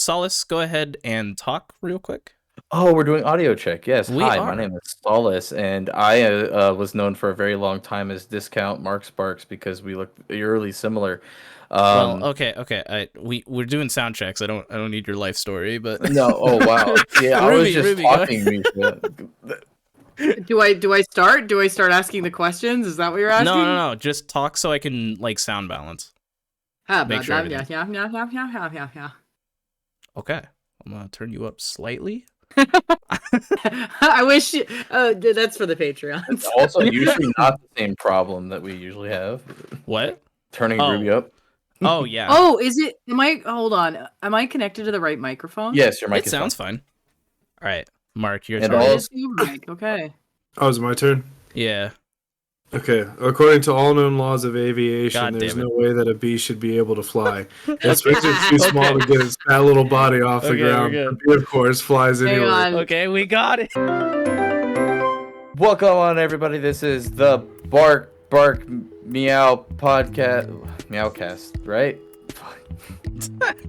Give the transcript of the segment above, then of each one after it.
Solace, go ahead and talk real quick. Oh, we're doing audio check. Yes. We Hi, are. my name is Solace, and I was known for a very long time as Discount Mark Sparks because we look eerily similar. Well, okay. We're doing sound checks. I don't need your life story, but No. Oh, wow. Yeah, I was just Ruby, talking, Misha. Do I start? Do I start asking the questions? Is that what you're asking? No. Just talk so I can like sound balance. Make sure everything- Yeah. Okay, I'm gonna turn you up slightly. I wish. That's for the Patreons. It's also usually not the same problem that we usually have. What? Turning Oh. Ruby up. Oh yeah. Oh, is it? Hold on. Am I connected to the right microphone? Yes, your mic It is sounds fine. All right, Mark, your And turn. all- It is your mic. Okay. Oh, is it my turn? Yeah. Okay. According to all known laws of aviation, God there's damn it. no way that a bee should be able to fly. Its wings are too small to get its fat little body off the Okay, ground. we're The good. bee, of course, flies Hang anyway. on. Okay, we got it. Welcome on, everybody. This is the Bark Meow podcast. Meowcast, right?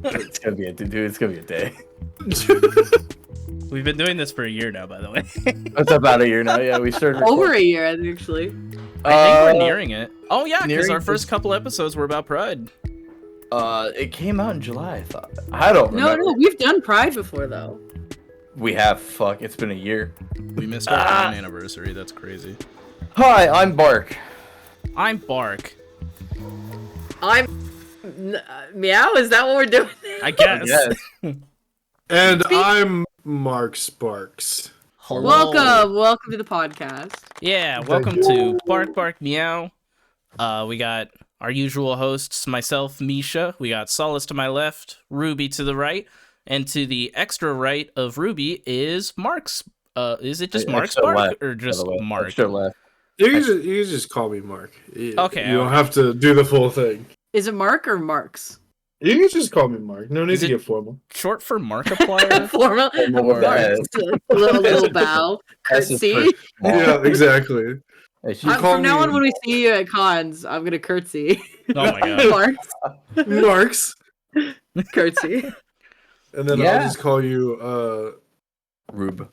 It's gonna be a dude. It's gonna be a day. We've been doing this for a year now, by the way. It's about a year now. Yeah, we started Over a year, actually. I think we're nearing it. Oh yeah, because nearing our first this- couple episodes were about Pride. It came out in July. I thought. I don't remember. No, we've done Pride before though. We have. Fuck. It's been a year. We missed our own anniversary. That's crazy. Hi, I'm Bark. I'm Bark. Meow. Is that what we're doing? I guess. Yes. And I'm Mark Sparks. Hello. Welcome to the podcast. Yeah, welcome to Bark Meow. We got our usual hosts, myself, Misha. We got Solace to my left, Ruby to the right, and to the extra right of Ruby is Mark's. Is it just Mark's Extra Bark left, or by just the way. Mark? Extra left. You can just call me Mark. Okay, You don't have to do the full thing. Is it Mark or Marks? You can just call me Mark. No need Is to it- get formal. Short for Markiplier. Formal. Or, Marks. Little bow. S is Curtsy. for- Yeah, exactly. Hey, she- You call From now me- on, when we see you at cons, I'm gonna curtsy. Oh my god. Marks. Marks. Curtsy. And then Yeah. I'll just call you Rube.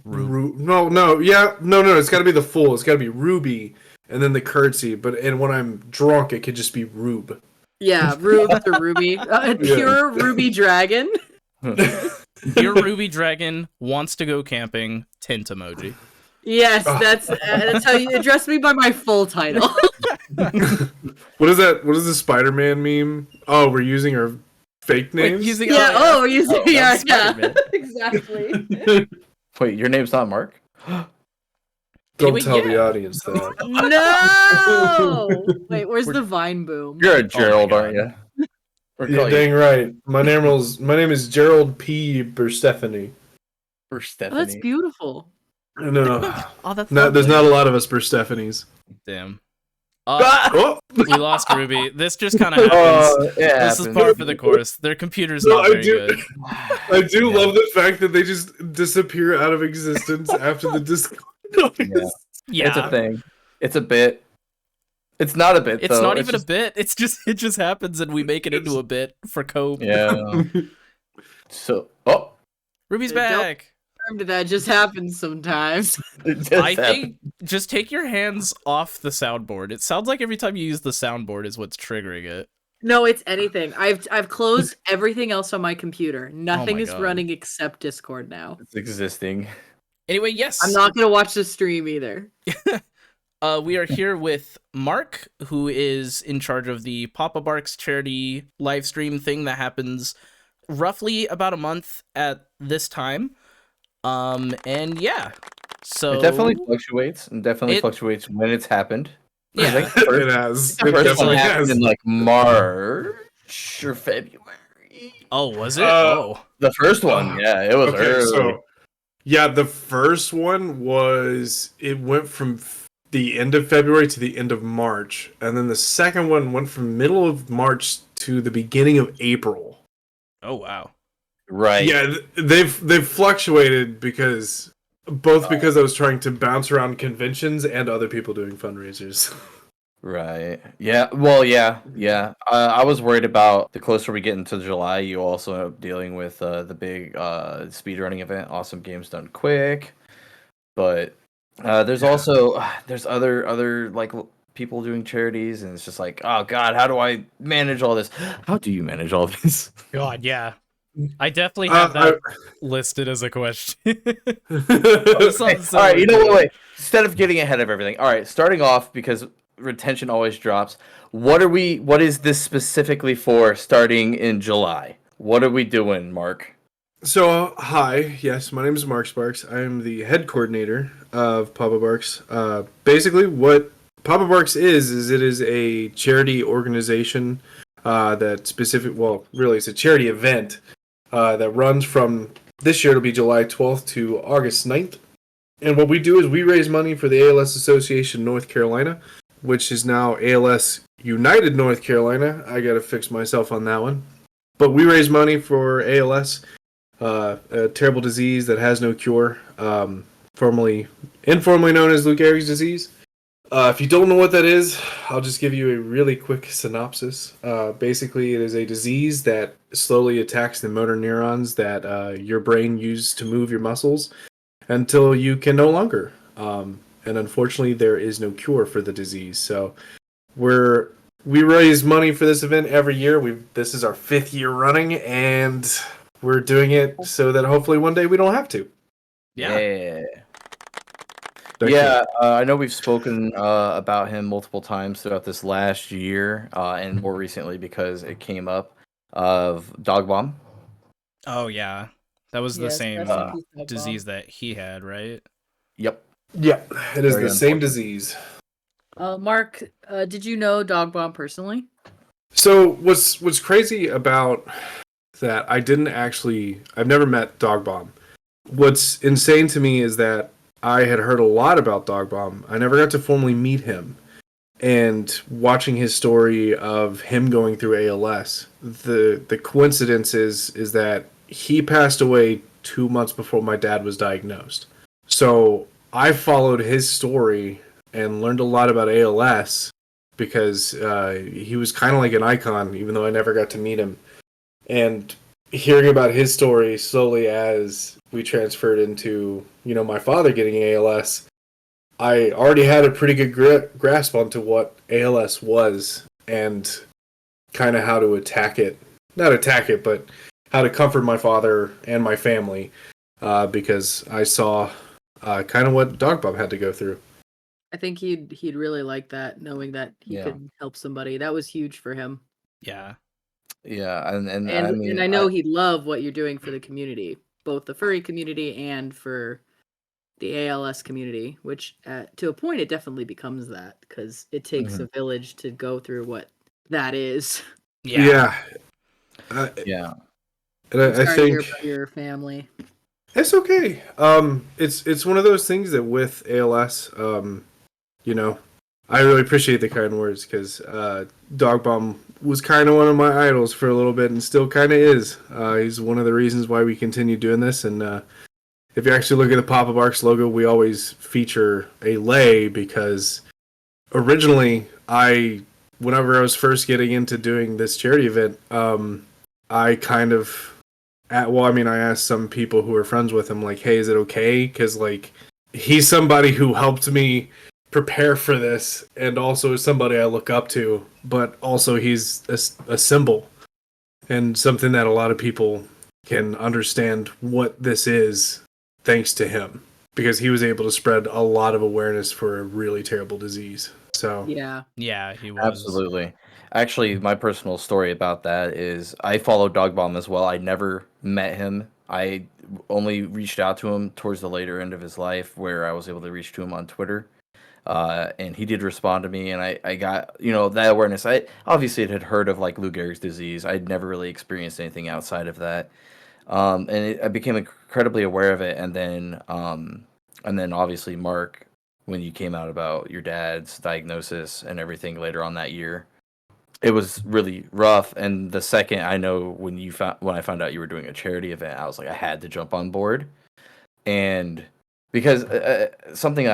No, it's gotta be the full. It's gotta be Ruby and then the curtsy, and when I'm drunk it could just be Rube. Yeah, Rube or Ruby. Pure Ruby Dragon. Your Ruby Dragon wants to go camping. Tint emoji. Yes, that's how you address me by my full title. What is that? What is the Spider-Man meme? Oh, we're using our fake names? Using Yeah. Oh, you Oh, see, yeah, that's Spider-Man. exactly. Wait, your name's not Mark? Don't Anyway, tell yeah. the audience that. No. Wait, where's the Vine boom? You're a Gerald, God. aren't you? Or Yeah, call you dang right. My name is Gerald P. Burstephanie. for Oh, Stephanie. that's beautiful. No, Oh, that's no, there's lovely. not a lot of us Burstephanies. Damn. Oh, We lost Ruby. This just kind of happens. Yeah, This is par for the course. Their computer's No, not I very do- good. I do love the fact that they just disappear out of existence after the Discord noise. Yeah. It's a thing. It's a bit. It's not a bit. It's though. not It's even a bit. It just happens and we make it into a bit for cope. Yeah. So, oh, Ruby's Don't- back. That just happens sometimes. it just I happened. think just take your hands off the soundboard. It sounds like every time you use the soundboard is what's triggering it. No, it's anything. I've closed everything else on my computer. Nothing my is God. running except Discord now. it's existing. Anyway, yes. I'm not gonna watch the stream either. We are here with Mark, who is in charge of the Papa Barks charity live stream thing that happens roughly about a month at this time. And yeah. So It definitely fluctuates, and definitely It- fluctuates when it's happened. I yeah. think the It first, has. the It first one definitely happened has. in like March or February. Oh, was it? Uh, Oh. The first one, yeah, it was Okay, early. so yeah, the first one it went from the end of February to the end of March, and then the second one went from middle of March to the beginning of April. Oh wow. Right. Yeah, they've fluctuated because I was trying to bounce around conventions and other people doing fundraisers. Right. Yeah. Well, yeah. Yeah. I was worried about the closer we get into July, you also end up dealing with the big speedrunning event, Awesome Games Done Quick. But there's Yeah. also there's other like people doing charities, and it's just like, oh God, how do I manage all this? How do you manage all this? God, yeah. I definitely have I, that listed as a question. Okay, Something all similar right, you know to what? it. Wait. Instead of getting ahead of everything, all right, starting off because retention always drops. What is this specifically for starting in July? What are we doing, Mark? So, hi. Yes, my name is Mark Sparks. I am the head coordinator of Papa Barks. Basically, what Papa Barks is it is a charity organization that well, really, it's a charity event that runs from this year. It'll be July 12th to August 9th. And what we do is we raise money for the ALS Association North Carolina, which is now ALS United North Carolina. I got to fix myself on that one. But we raise money for ALS, a terrible disease that has no cure, informally known as Lou Gehrig's disease. If you don't know what that is, I'll just give you a really quick synopsis. Basically, it is a disease that slowly attacks the motor neurons that your brain uses to move your muscles until you can no longer. And unfortunately, there is no cure for the disease. So we raise money for this event every year. This is our 5th year running, and we're doing it so that hopefully one day we don't have to. Yeah. Yeah, I know we've spoken about him multiple times throughout this last year, and more recently because it came up of Dog Bomb. Oh, yeah. That was the Yes, same rest in peace, Dog disease that he had, right? Yep. Yeah, it is Very the same unfortunate. disease. Mark, did you know Dog Bomb personally? So what's crazy about that? I've never met Dog Bomb. What's insane to me is that I had heard a lot about Dog Bomb. I never got to formally meet him. And watching his story of him going through ALS, the coincidence is that he passed away 2 months before my dad was diagnosed. So I followed his story and learned a lot about ALS because he was kind of like an icon, even though I never got to meet him. And hearing about his story slowly as we transferred into, my father getting ALS, I already had a pretty good grasp onto what ALS was and kind of how to attack it. Not attack it, but how to comfort my father and my family because I saw kind of what Dog Bob had to go through. I think he'd really like that, knowing that he Yeah. could help somebody. That was huge for him. Yeah. Yeah, and And I mean, and I know he'd love what you're doing for the community, both the furry community and for the ALS community, which to a point it definitely becomes that because it takes a village to go through what that is. Yeah. yeah. And I Sorry to think hear about your family. it's okay. It's one of those things that with ALS, I really appreciate the kind words because Dog Bomb was kind of one of my idols for a little bit and still kind of is. He's one of the reasons why we continue doing this. And if you actually look at the Papa Barks logo, we always feature a lei because originally whenever I was first getting into doing this charity event, I kind of I asked some people who are friends with him, like, hey, is it okay? Because, like, he's somebody who helped me prepare for this and also is somebody I look up to, but also he's a symbol and something that a lot of people can understand what this is thanks to him because he was able to spread a lot of awareness for a really terrible disease. So, Yeah. Yeah, he was. Absolutely. Actually, my personal story about that is I followed Dog Bomb as well. I never met him. I only reached out to him towards the later end of his life where I was able to reach to him on Twitter. And he did respond to me, and I got, that awareness. I obviously had heard of like Lou Gehrig's disease. I'd never really experienced anything outside of that. I became incredibly aware of it. And then obviously Mark, when you came out about your dad's diagnosis and everything later on that year, it was really rough. And the second I know when I found out you were doing a charity event, I was like, I had to jump on board. And because something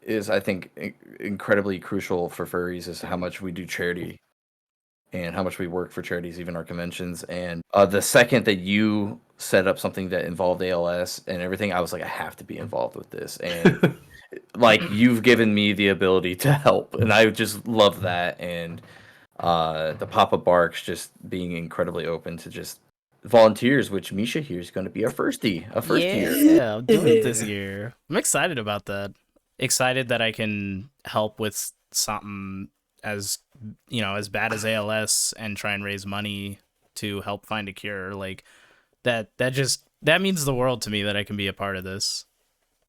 is, I think, incredibly crucial for furries is how much we do charity and how much we work for charities, even our conventions. And the second that you set up something that involved ALS and everything, I was like, I have to be involved with this. And like, you've given me the ability to help, and I just love that. And the Papa Barks just being incredibly open to just volunteers, which Misha here is going to be a first year. Yeah, I'm doing it this year. I'm excited about that. Excited that I can help with something as as bad as ALS and try and raise money to help find a cure. Like that means the world to me that I can be a part of this.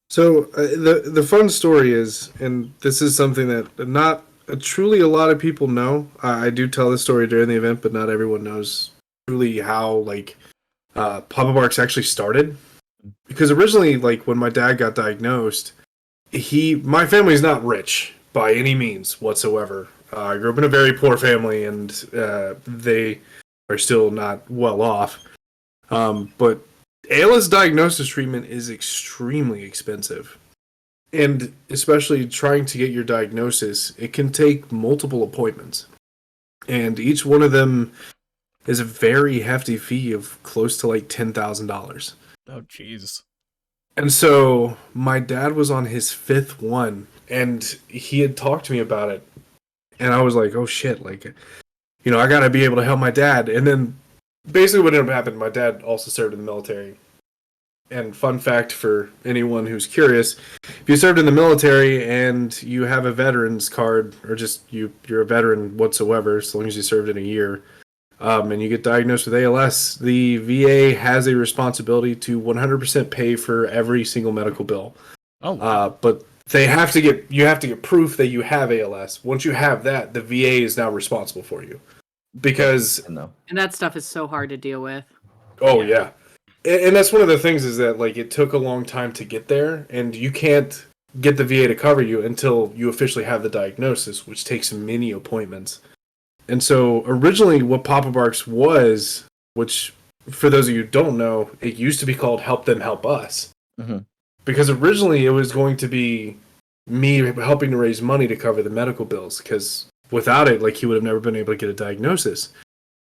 So the fun story is, and this is something that not truly a lot of people know. I do tell this story during the event, but not everyone knows truly how Papa Barks actually started. Because originally, like when my dad got diagnosed, my family's not rich by any means whatsoever. I grew up in a very poor family, and they are still not well off. But ALS diagnosis treatment is extremely expensive. And especially trying to get your diagnosis, it can take multiple appointments. And each one of them is a very hefty fee of close to like $10,000. Oh, jeez. And so my dad was on his fifth one, and he had talked to me about it. And I was like, oh shit, I gotta be able to help my dad. And then basically what ended up happening, my dad also served in the military. And fun fact for anyone who's curious, if you served in the military and you have a veteran's card, or just you're a veteran whatsoever, as long as you served in a year, and you get diagnosed with ALS, the VA has a responsibility to 100% pay for every single medical bill. Oh, wow. But you have to get proof that you have ALS. Once you have that, the VA is now responsible for you. Because and that stuff is so hard to deal with. Oh yeah. And that's one of the things is that it took a long time to get there, and you can't get the VA to cover you until you officially have the diagnosis, which takes many appointments. And so originally what Papa Barks was, which for those of you who don't know, it used to be called Help Them Help Us. Mm-hmm. Because originally it was going to be me helping to raise money to cover the medical bills, because without it, he would have never been able to get a diagnosis.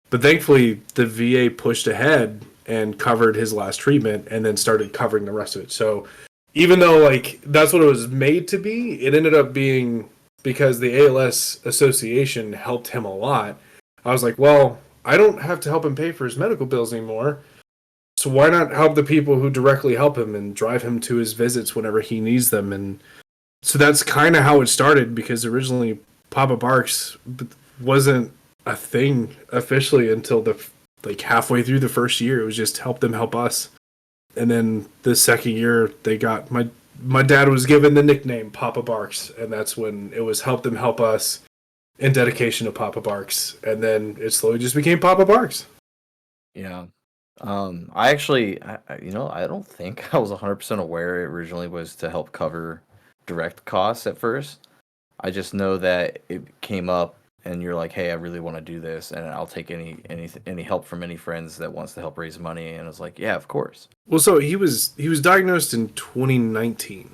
But thankfully, the VA pushed ahead and covered his last treatment and then started covering the rest of it. So even though that's what it was made to be, it ended up being, because the ALS Association helped him a lot. I was like, well, I don't have to help him pay for his medical bills anymore. So why not help the people who directly help him and drive him to his visits whenever he needs them? And so that's kind of how it started, because originally Papa Barks wasn't a thing officially until halfway through the first year. It was just Help Them Help Us. And then the second year they got my dad was given the nickname Papa Barks, and that's when it was Help Them Help Us in dedication to Papa Barks. And then it slowly just became Papa Barks. Yeah. I actually, I don't think I was 100% aware it originally was to help cover direct costs at first. I just know that it came up and you're like, hey, I really want to do this, and I'll take any help from any friends that wants to help raise money. And I was like, yeah, of course. Well, so he was diagnosed in 2019.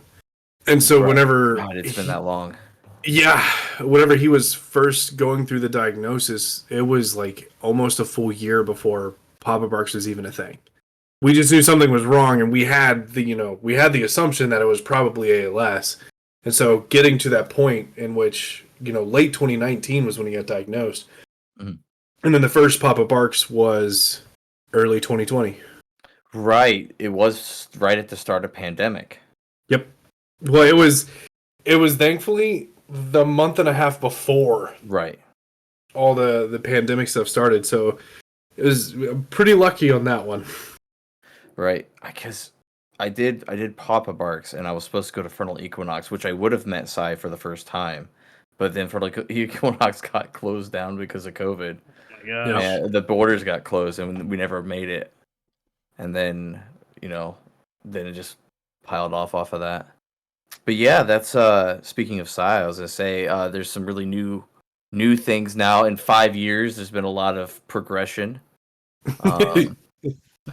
And so whenever God, it's been that long. Yeah, whenever he was first going through the diagnosis, it was almost a full year before Papa Barks was even a thing. We just knew something was wrong, and we had the assumption that it was probably ALS. And so getting to that point in which, late 2019 was when he got diagnosed. Mm-hmm. And then the first Papa Barks was early 2020. Right. It was right at the start of pandemic. Yep. Well, it was thankfully the month and a half before all the pandemic stuff started. So it was pretty lucky on that one. Right. Because I did Papa Barks, and I was supposed to go to Frontal Equinox, which I would have met Sai for the first time. But then Frontal Equinox got closed down because of COVID. Oh my gosh. And the borders got closed, and we never made it. And then, then it just piled off of that. But yeah, that's speaking of Sai, I was gonna say there's some really new things now. In 5 years, there's been a lot of progression.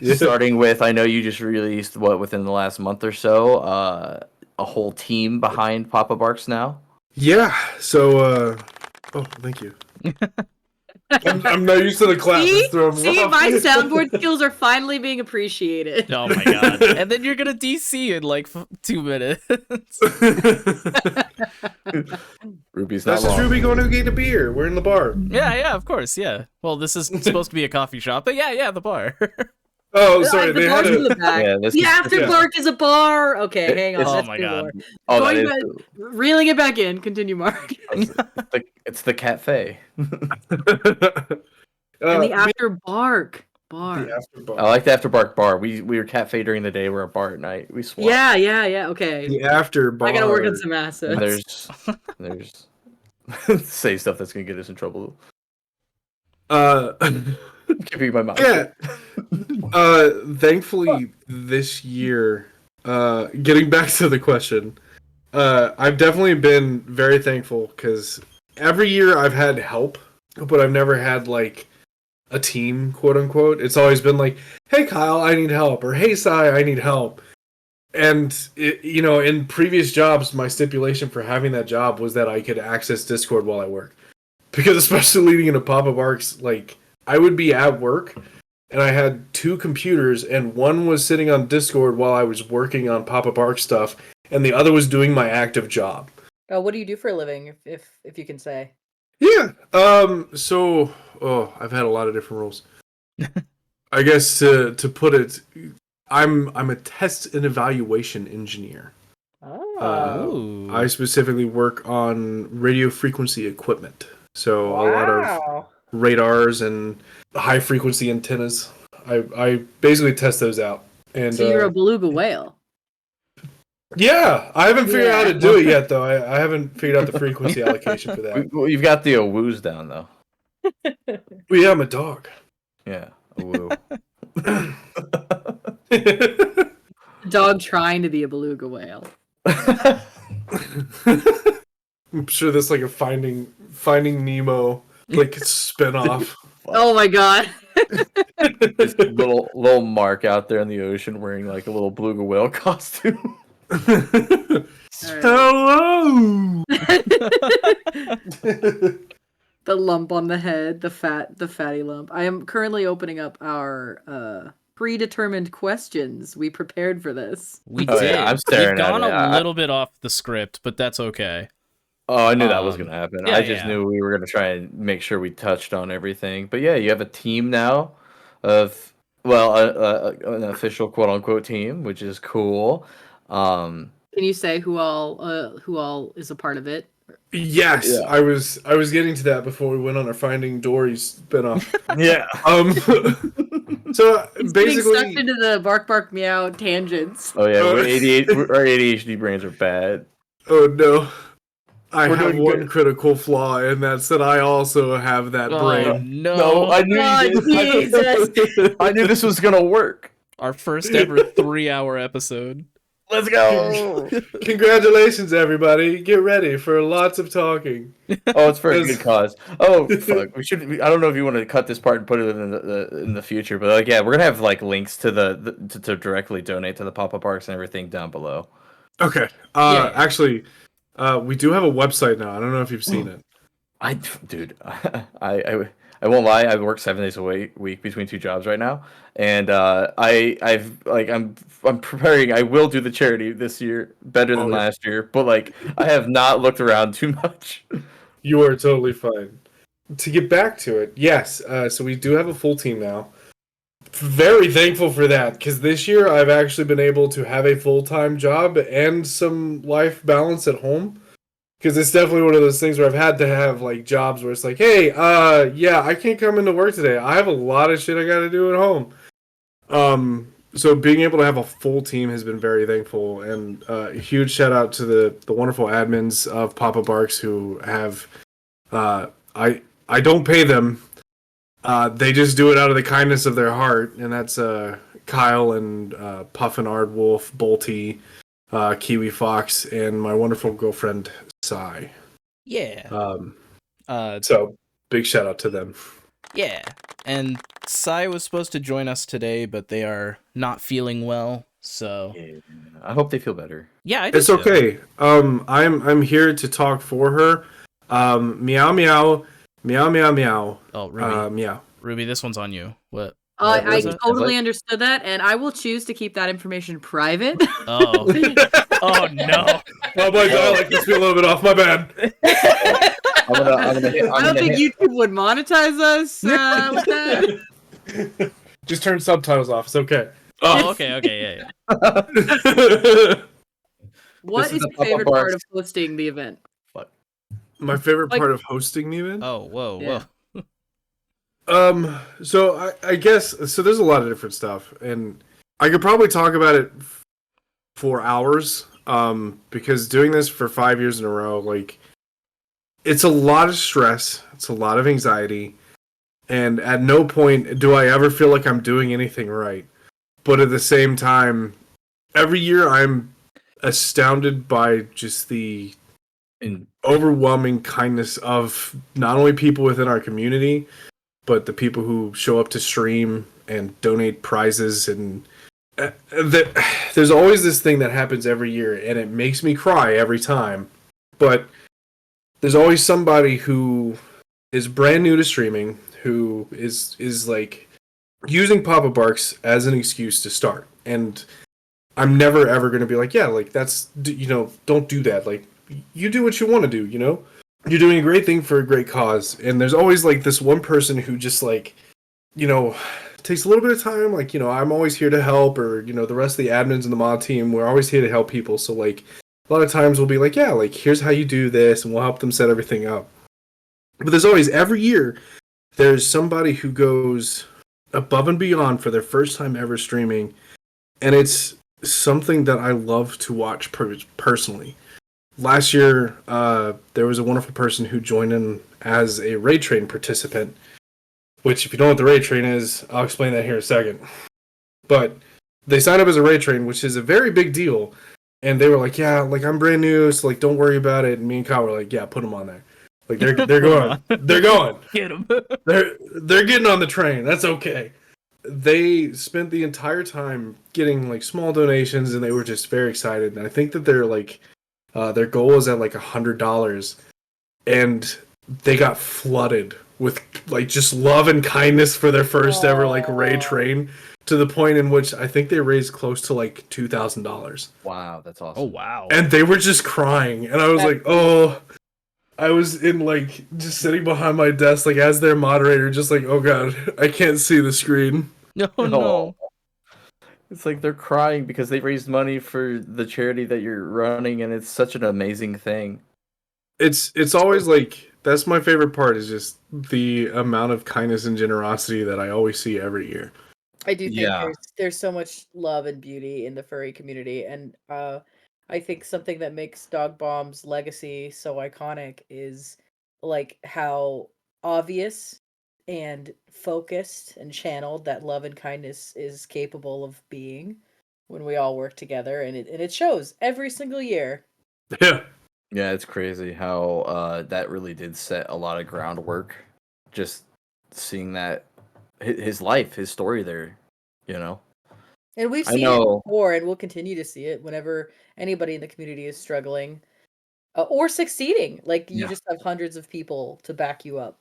Starting with, I know you just released within the last month or so, a whole team behind Papa Barks now. Yeah. So, oh, thank you. I'm not used to the clap. Let's throw 'em See, off. my soundboard skills are finally being appreciated. Oh my god! And then you're gonna DC in like 2 minutes. Ruby's not That's just long. Ruby going to get a beer. We're in the bar. Yeah, of course, yeah. Well, this is supposed to be a coffee shop, but yeah, the bar. Oh, sorry. The They had bar's in a. the back. Yeah, this The is- after yeah. bark is a bar. Okay, hang on. It's- Oh that's my too God. more. Oh, Going that back, reeling it back in. Continue, Mark. it's the cafe. And the after bark bar. The after bar. I like the After Bark bar. We were cafe during the day. We're a bar at night. We swap. Yeah. Okay. The after bar. I gotta work on some And assets. there's say stuff that's gonna get us in trouble. Keeping my mouth. Yeah. shut. Thankfully, this year, getting back to the question, I've definitely been very thankful because every year I've had help, but I've never had like a team, quote unquote. It's always been like, "Hey Kyle, I need help," or "Hey Sai, I need help." And in previous jobs, my stipulation for having that job was that I could access Discord while I work, because especially leading into Papa Barks, like I would be at work. And I had 2 computers, and one was sitting on Discord while I was working on Papa Bark stuff, and the other was doing my active job. What do you do for a living, if you can say? Yeah. So, I've had a lot of different roles. I guess to put it, I'm a test and evaluation engineer. Oh. I specifically work on radio frequency equipment. So a lot of radars and high frequency antennas. I basically test those out. And So you're a beluga whale. yeah, I haven't figured out how to do it yet though. I haven't figured out the frequency allocation for that. Well, you've got the woos down though. Well, yeah, I'm a dog. Yeah, a woo. Dog trying to be a beluga whale. I'm sure that's like a Finding Nemo like spin-off. Oh my god. This little Mark out there in the ocean wearing like a little beluga whale costume. Hello. The lump on the head, the fatty lump. I am currently opening up our predetermined questions. We prepared for this. We Oh, did. yeah, I'm staring We've at gone it. a little bit off the script, but that's okay. Oh, I knew that was gonna happen. yeah, I just yeah. knew we were gonna try and make sure we touched on everything. But yeah, you have a team now of an official quote unquote team, which is cool. Can you say who all is a part of it? Yes, Yeah. I was getting to that before we went on our Finding Dory spin-off. Yeah. So He's getting basically, sucked into the bark meow tangents. Oh yeah, our ADHD brains are bad. oh no, I We're have doing one good. critical flaw, and that's that I also have that Oh brain. no! No, I knew Oh, you did. Jesus. I knew this was gonna work. Our first ever 3-hour episode. Let's go. Congratulations, everybody! Get ready for lots of talking. Oh, it's for a good cause. Oh, fuck. We should. I don't know if you want to cut this part and put it in the future, but like, yeah, we're gonna have like links to to directly donate to the Papa Parks and everything down below. Okay. Yeah. Actually, we do have a website now. I don't know if you've seen it. Dude, I won't lie. I work 7 days a week between 2 jobs right now, and I'm preparing. I will do the charity this year better than last year, but like I have not looked around too much. You are totally fine. To get back to it, yes. So we do have a full team now. Very thankful for that, because this year I've actually been able to have a full-time job and some life balance at home. Because it's definitely one of those things where I've had to have like jobs where it's like, hey, yeah, I can't come into work today. I have a lot of shit I got to do at home. So being able to have a full team has been very thankful, and a huge shout out to the wonderful admins of Papa Barks who have, I don't pay them. They just do it out of the kindness of their heart, and that's Kyle and Puff and Ardwolf, Bolty, Kiwi Fox, and my wonderful girlfriend Sai. Yeah. So big shout out to them. Yeah. And Sai was supposed to join us today, but they are not feeling well, So Yeah. I hope they feel better. yeah, I do It's too. okay. I'm here to talk for her. Meow meow meow meow meow. Oh, Ruby, Meow. Ruby, this one's on you. What What I was does it that? totally translate? understood that, and I will choose to keep that information private. Oh, oh no. Oh my dialect must be a little bit off. My bad. I'm gonna hit. I don't think YouTube would monetize us with that. Just turn subtitles off. It's okay. Oh, okay, yeah. What This is is the your pop-up favorite part bars. of hosting the event? Fuck. My favorite Like- part of hosting the event. Oh, whoa, Yeah. So I guess so. There's a lot of different stuff, and I could probably talk about it for hours. Because doing this for 5 years in a row, like, it's a lot of stress. It's a lot of anxiety, and at no point do I ever feel like I'm doing anything right. But at the same time, every year I'm astounded by just the And overwhelming kindness of not only people within our community, but the people who show up to stream and donate prizes. And there's always this thing that happens every year, and it makes me cry every time. But there's always somebody who is brand new to streaming, who is like using Papa Barks as an excuse to start. And I'm never ever going to be like, yeah, like that's, don't do that. Like, you do what you want to do, You're doing a great thing for a great cause. And there's always like this one person who just like, takes a little bit of time. Like, I'm always here to help, or, the rest of the admins and the mod team, we're always here to help people. So like a lot of times we'll be like, yeah, like here's how you do this, and we'll help them set everything up. But there's always, every year, there's somebody who goes above and beyond for their first time ever streaming. And it's something that I love to watch personally. Last year, there was a wonderful person who joined in as a raid train participant, which, if you don't know what the raid train is, I'll explain that here in a second. But they signed up as a raid train, which is a very big deal. And they were like, yeah, like, I'm brand new, so like, don't worry about it. And me and Kyle were like, yeah, put them on there. Like, they're going. They're going. Get him. They're getting on the train. That's okay. They spent the entire time getting like small donations, and they were just very excited. And I think that they're like, their goal is at like $100, and they got flooded with like just love and kindness for their first ever like raid train, to the point in which I think they raised close to like $2,000. wow, that's awesome. Oh wow. And they were just crying, and I was like, oh. I was in like just sitting behind my desk, like as their moderator, just like, oh god, I can't see the screen. No, no. It's like they're crying because they raised money for the charity that you're running, and it's such an amazing thing. It's always like, that's my favorite part, is just the amount of kindness and generosity that I always see every year. I do think Yeah. there's so much love and beauty in the furry community, and I think something that makes Dog Bomb's legacy so iconic is like how obvious and focused and channeled that love and kindness is capable of being when we all work together, and it shows every single year. Yeah. Yeah, it's crazy how that really did set a lot of groundwork. Just seeing that his life, his story there, And we've I seen it know. before, and we'll continue to see it whenever anybody in the community is struggling or succeeding. Like, you Yeah. just have hundreds of people to back you up.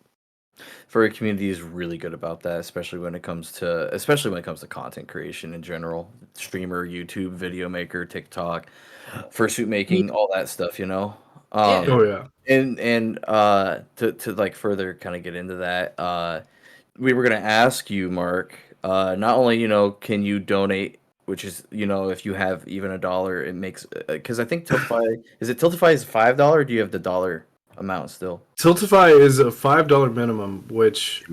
Furry community is really good about that, especially when it comes to content creation in general. Streamer, YouTube, video maker, TikTok, fursuit making, all that stuff, Yeah. Oh yeah. And to like further kind of get into that, we were gonna ask you, Mark, not only can you donate, which is if you have even $1, it makes, because I think Tiltify is $5, or do you have the dollar amount still? Tiltify is a $5 minimum, which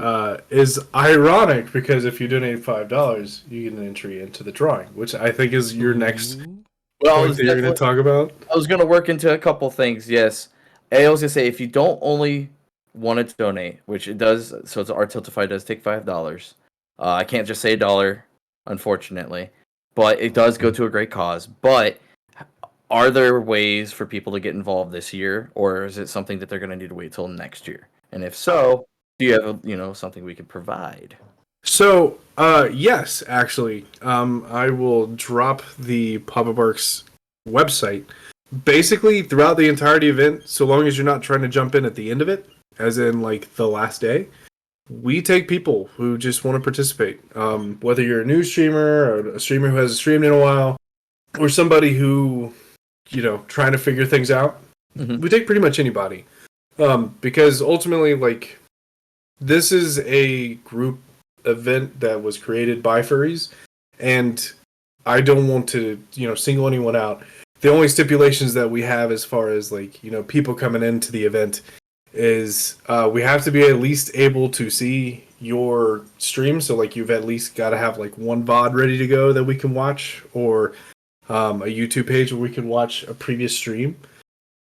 is ironic, because if you donate $5, you get an entry into the drawing, which I think is your next Well, point that you're going to talk about. I was gonna work into a couple things. Yes, I was gonna say, if you don't only want to donate, which it does, so our Tiltify does take $5. I can't just say $1, unfortunately, but it does go to a great cause. But are there ways for people to get involved this year, or is it something that they're gonna need to wait till next year? And if so, do you have something we could provide? So, yes, actually, I will drop the Papa Barks website. Basically, throughout the entirety event, so long as you're not trying to jump in at the end of it, as in like the last day, we take people who just want to participate. Whether you're a new streamer or a streamer who hasn't streamed in a while, or somebody who, trying to figure things out, we take pretty much anybody. Because ultimately, like, this is a group event that was created by furries, and I don't want to, single anyone out. The only stipulations that we have as far as like, people coming into the event is we have to be at least able to see your stream. So like you've at least got to have like one VOD ready to go that we can watch, or a YouTube page where we can watch a previous stream.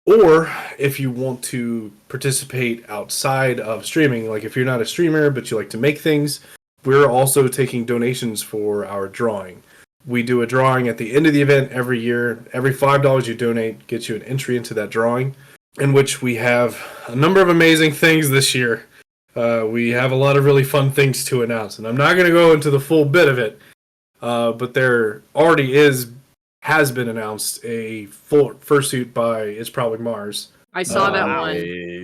Or if you want to participate outside of streaming, like if you're not a streamer but you like to make things, we're also taking donations for our drawing. We do a drawing at the end of the event every year. Every $5 you donate gets you an entry into that drawing, in which we have a number of amazing things this year. We have a lot of really fun things to announce, and I'm not going to go into the full bit of it, but there already has been announced a full fursuit by It's Probably Mars. I saw that one.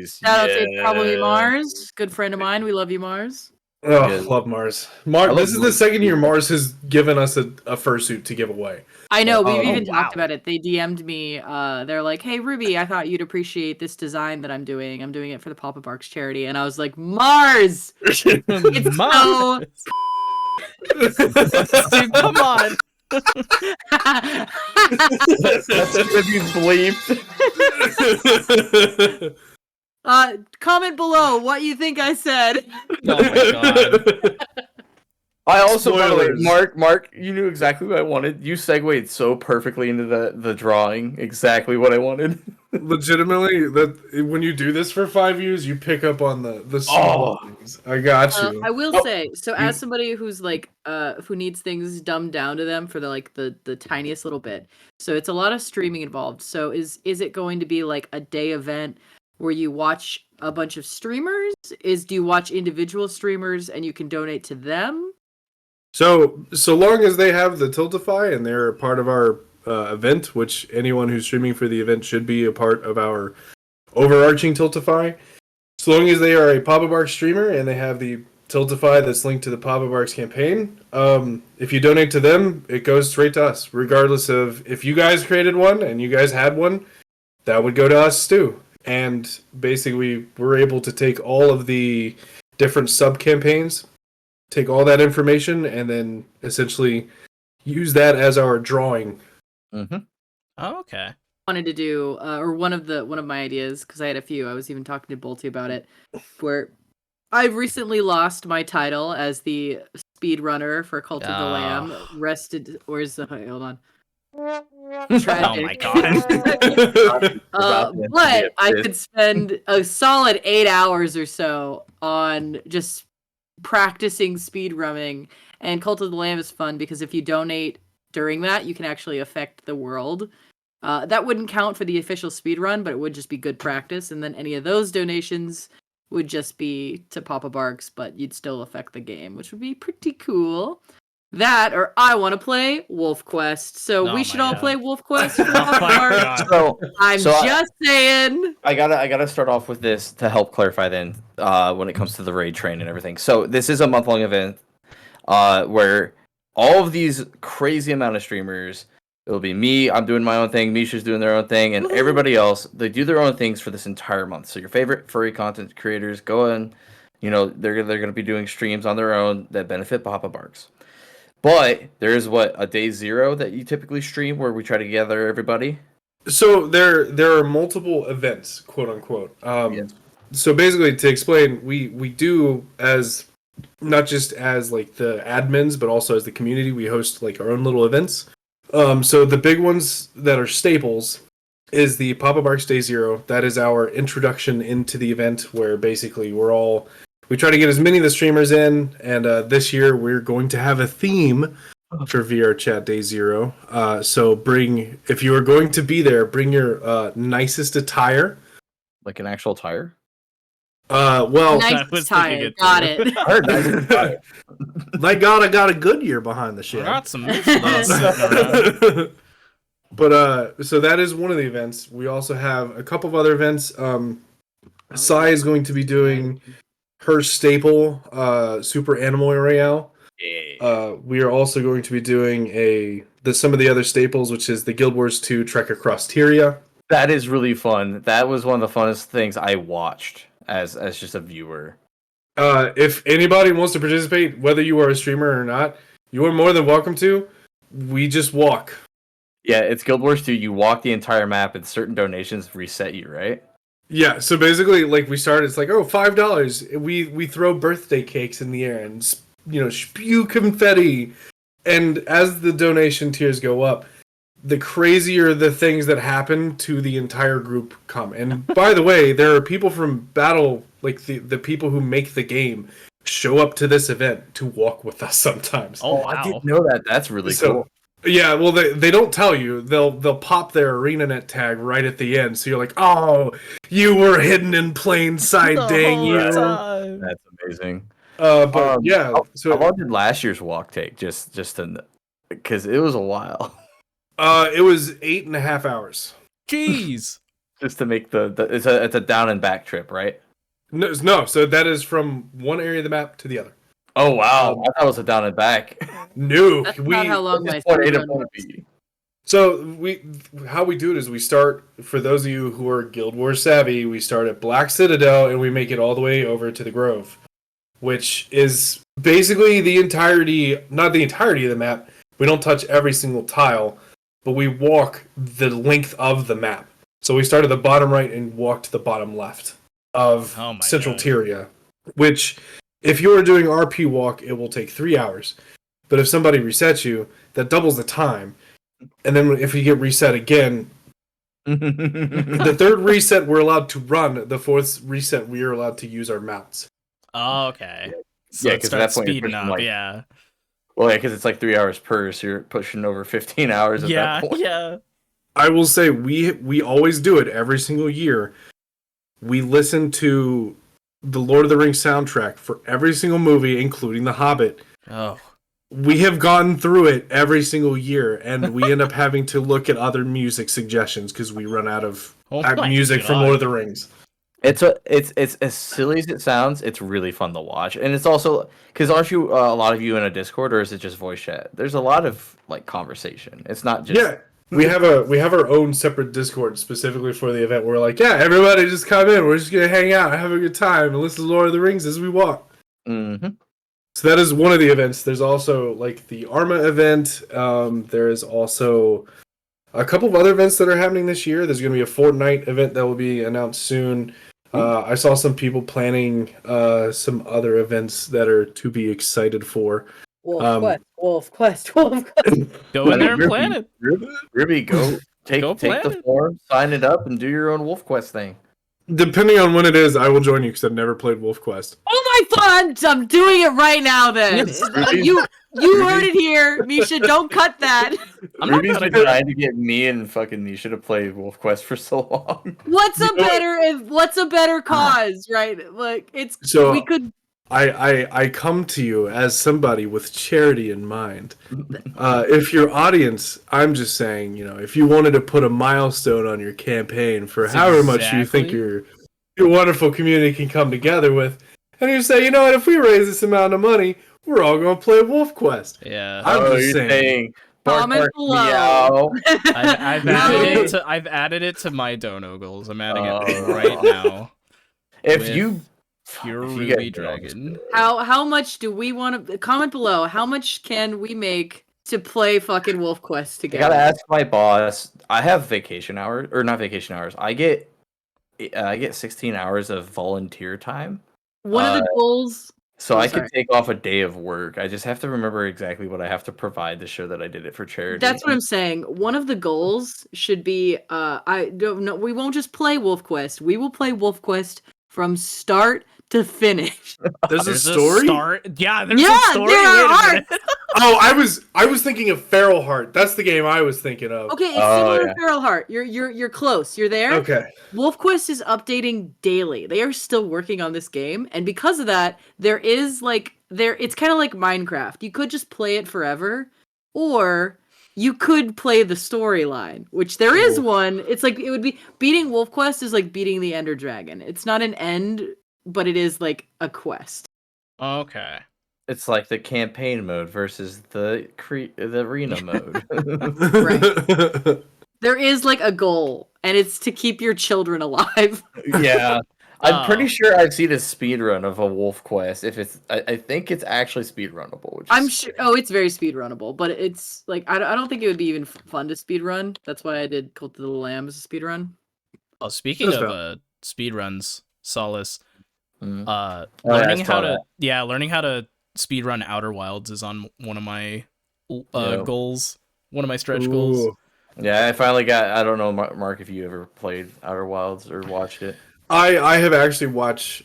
Shout out to It's Probably Mars. Good friend of mine. We love you, Mars. Oh, love Mars. This is the second year Mars has given us a fursuit to give away. I know, we've even talked about it. They DM'd me. They're like, "Hey, Ruby, I thought you'd appreciate this design that I'm doing. I'm doing it for the Papa Barks charity." And I was like, "Mars! It's Mars! Dude, come on. That's gonna be bleeped. Comment below what you think I said. Oh my god. I also, by the way, Spoilers. Mark, you knew exactly what I wanted. You segued so perfectly into the drawing. Exactly what I wanted. Legitimately, that when you do this for 5 years, you pick up on the small things. I got you. I will say, so as somebody who's like, who needs things dumbed down to them for the tiniest little bit, so it's a lot of streaming involved. So is it going to be like a day event where you watch a bunch of streamers? Do you watch individual streamers and you can donate to them? So long as they have the Tiltify and they're a part of our event, which anyone who's streaming for the event should be a part of our overarching Tiltify. So long as they are a Papa Barks streamer and they have the Tiltify that's linked to the Papa Barks campaign, if you donate to them, it goes straight to us. Regardless of if you guys created one and you guys had one, that would go to us too. And basically, we're able to take all of the different sub-campaigns, take all that information, and then essentially use that as our drawing. Mm-hmm. Oh, okay. Wanted to do, or one of my ideas, because I had a few. I was even talking to Bolty about it, where I've recently lost my title as the speedrunner for Cult of the Lamb. Rested, where's the hold on? Tragic. Oh my god. But I could spend a solid 8 hours or so on just practicing speedrunning, and Cult of the Lamb is fun because if you donate during that, you can actually affect the world. That wouldn't count for the official speedrun, but it would just be good practice, and then any of those donations would just be to Papa Barks, but you'd still affect the game, which would be pretty cool. That, or I want to play Wolf Quest, so we should all play Wolf Quest for Papa Barks. I'm just saying. I gotta start off with this to help clarify then when it comes to the raid train and everything. So this is a month-long event where all of these crazy amount of streamers, it'll be me, I'm doing my own thing, Misha's doing their own thing, and everybody else, they do their own things for this entire month. So your favorite furry content creators go in, they're gonna be doing streams on their own that benefit Papa Barks. But there's a day zero that you typically stream where we try to gather everybody. So there are multiple events, quote unquote. Yes. So basically, to explain, we do as not just as like the admins, but also as the community, we host like our own little events. So the big ones that are staples is the Papa Barks Day Zero. That is our introduction into the event, where basically we try to get as many of the streamers in, and this year we're going to have a theme for VR Chat Day Zero. So if you are going to be there, bring your nicest attire. Like an actual tire? Well, I Nice was tire. thinking it Got too. it. I heard that. thank God I got a good year behind the I shed. got some Michelin sitting around. But so that is one of the events. We also have a couple of other events. Sai is going to be doing her staple Super Animal Royale. We are also going to be doing some of the other staples, which is the Guild Wars 2 Trek Across Tyria. That is really fun. That was one of the funnest things I watched as just a viewer. If anybody wants to participate, whether you are a streamer or not, you are more than welcome to. We just walk. Yeah, it's Guild Wars 2. You walk the entire map, and certain donations reset you, right? Yeah, so basically, like we started, it's like, oh, $5. We throw birthday cakes in the air and spew confetti, and as the donation tiers go up, the crazier the things that happen to the entire group come. And by the way, there are people from Battle, like the people who make the game, show up to this event to walk with us sometimes. Oh, I wow. didn't know that. That's really cool. Yeah, well, they don't tell you. They'll pop their ArenaNet tag right at the end, so you're like, oh, you were hidden in plain sight, dang you. That's amazing. But yeah, so how long did last year's walk take? Just because it was a while. It was 8.5 hours. Jeez. Just to make it's a down and back trip, right? No, so that is from one area of the map to the other. Oh wow, I thought it was a down and back. No, That's not how long my Just point A speed to run point was. B. So how we do it is we start, for those of you who are Guild Wars savvy, we start at Black Citadel and we make it all the way over to the Grove, which is basically not the entirety of the map. We don't touch every single tile, but we walk the length of the map. So we start at the bottom right and walk to the bottom left of Central Tyria, which, if you are doing RP walk, it will take 3 hours. But if somebody resets you, that doubles the time. And then if you get reset again, the third reset we're allowed to run. The fourth reset we are allowed to use our mounts. Oh, okay. So Yeah, it 'cause at that starts point you're speeding pushing, up, like- yeah. Well, yeah, because it's like 3 hours per, so you're pushing over 15 hours at that point. Yeah. I will say we always do it every single year. We listen to the Lord of the Rings soundtrack for every single movie, including The Hobbit. Oh. We have gone through it every single year, and we end up having to look at other music suggestions because we run out of my music from God. Lord of the Rings. It's as silly as it sounds. It's really fun to watch, and it's also because aren't you a lot of you in a Discord, or is it just voice chat? There's a lot of like conversation. It's not just We have our own separate Discord specifically for the event. We're like, yeah, everybody just come in. We're just gonna hang out, have a good time, and listen to Lord of the Rings as we walk. Mm-hmm. So that is one of the events. There's also like the Arma event. There is also a couple of other events that are happening this year. There's going to be a Fortnite event that will be announced soon. I saw some people planning some other events that are to be excited for. Wolf Quest. Go in there and plan it. Ruby, go take plan the it. form, sign it up, and do your own Wolf Quest thing. Depending on when it is, I will join you because I've never played Wolf Quest. Oh my god, I'm doing it right now then. You heard it here. Misha, don't cut that. Ruby's been trying to get me and fucking Misha to play Wolf Quest for so long. What's a better cause, right? Like we could I come to you as somebody with charity in mind. If your audience, I'm just saying, if you wanted to put a milestone on your campaign for however much you think your wonderful community can come together with, and you say, you know what, if we raise this amount of money, we're all going to play Wolf Quest. Yeah. I'm just saying. Comment below. I've added it to my dono goals. I'm adding it right now. If you PureRubyDragon. How much do we want to comment below? How much can we make to play fucking Wolf Quest together? I gotta ask my boss. I have vacation hours, or not vacation hours. I get 16 hours of volunteer time. One of the goals. So I could take off a day of work. I just have to remember exactly what I have to provide to show that I did it for charity. That's what I'm saying. One of the goals should be I don't know. We won't just play Wolf Quest. We will play Wolf Quest from start to finish. There's a story? Yeah, there's a story. There Wait a are minute. Oh, I was thinking of Feral Heart. That's the game I was thinking of. Okay, it's Oh, similar yeah. to Feral Heart. You're close. You're there. Okay. WolfQuest is updating daily. They are still working on this game, and because of that, there is it's kind of like Minecraft. You could just play it forever, or you could play the storyline, which there is one. It's like it would be beating WolfQuest is like beating the Ender Dragon. It's not an end, but it is like a quest. Okay. It's like the campaign mode versus the arena mode. Right. There is like a goal, and it's to keep your children alive. Yeah. I'm pretty Oh. sure I've seen a speed run of a Wolf Quest. If it's, I think it's actually speed runnable. Which I'm is, sure. Oh, it's very speed runnable, but it's like I don't think it would be even fun to speed run. That's why I did Cult of the Lamb as a speed run. Oh, speaking That's of valid. speed runs, Solace, Mhm. uh, Oh, yeah, I learning saw how to that. learning how to speed run Outer Wilds is on one of my Yep. goals, one of my stretch goals. Ooh. Yeah, I finally got. I don't know, Mark, if you ever played Outer Wilds or watched it. I have actually watched.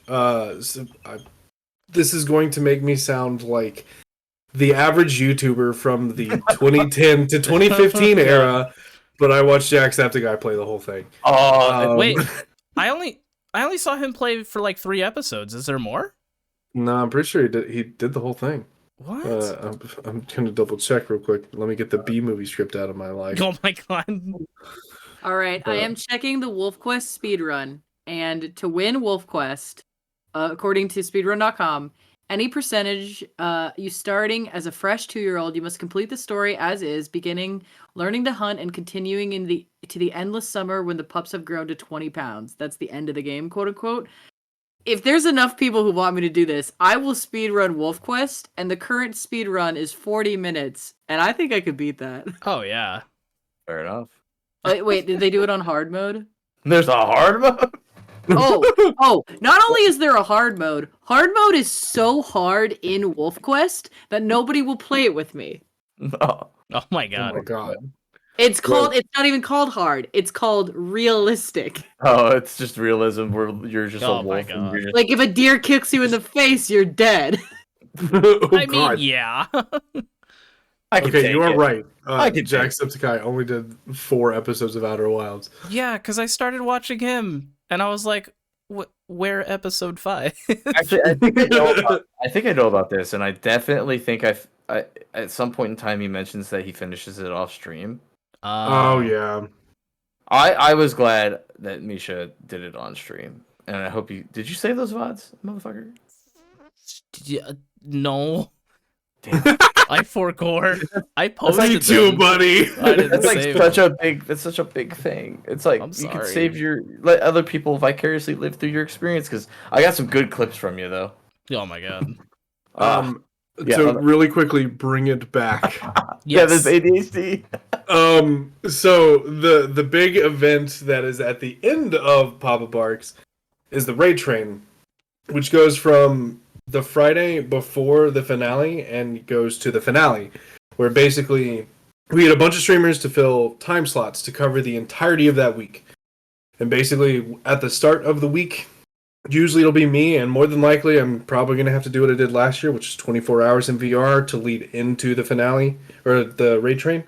This is going to make me sound like the average YouTuber from the 2010 to 2015 era, but I watched Jacksepticeye play the whole thing. Oh, Wait, I only saw him play for like 3 episodes. Is there more? No, I'm pretty sure he did the whole thing. What? I'm gonna double check real quick. Let me get the B movie script out of my life. Oh my god. All right, I am checking the WolfQuest speedrun, and to win WolfQuest, according to speedrun.com, any percentage you starting as a fresh 2-year-old, you must complete the story as is, beginning learning to hunt and continuing to the endless summer when the pups have grown to 20 pounds. That's the end of the game, quote unquote. If there's enough people who want me to do this, I will speedrun WolfQuest, and the current speedrun is 40 minutes, and I think I could beat that. Oh yeah. fair enough. Wait, did they do it on hard mode? There's a hard mode. Oh, not only is there a hard mode is so hard in WolfQuest that nobody will play it with me. No. Oh my Oh god. my god. It's not even called hard. It's called realistic. Oh, it's just realism where you're just Oh a my wolf. And God. you're just... Like if a deer kicks you in the face, you're dead. Oh, I God. mean, yeah. I can Okay, take you are it. right. I can take it. Jacksepticeye only did 4 episodes of Outer Wilds. Yeah, because I started watching him, and I was like, where episode 5? Actually, I think I know about this, and I definitely think I at some point in time he mentions that he finishes it off stream. Oh yeah. I was glad that Misha did it on stream, and I hope you did. You save those VODs, motherfucker? Yeah, no. Damn. I forgot. I posted Me too, them. buddy. I didn't That's like save such them. a big. That's such a big thing. It's like I'm you can sorry. save let other people vicariously live through your experience. Because I got some good clips from you though. Oh my god. Yeah, To really quickly bring it back. Yeah, Yes. there's ADHD. So the big event that is at the end of Papa Barks is the raid train, which goes from the Friday before the finale and goes to the finale, where basically we had a bunch of streamers to fill time slots to cover the entirety of that week. And basically at the start of the week, usually it'll be me, and more than likely I'm probably going to have to do what I did last year, which is 24 hours in VR to lead into the finale, or the raid train.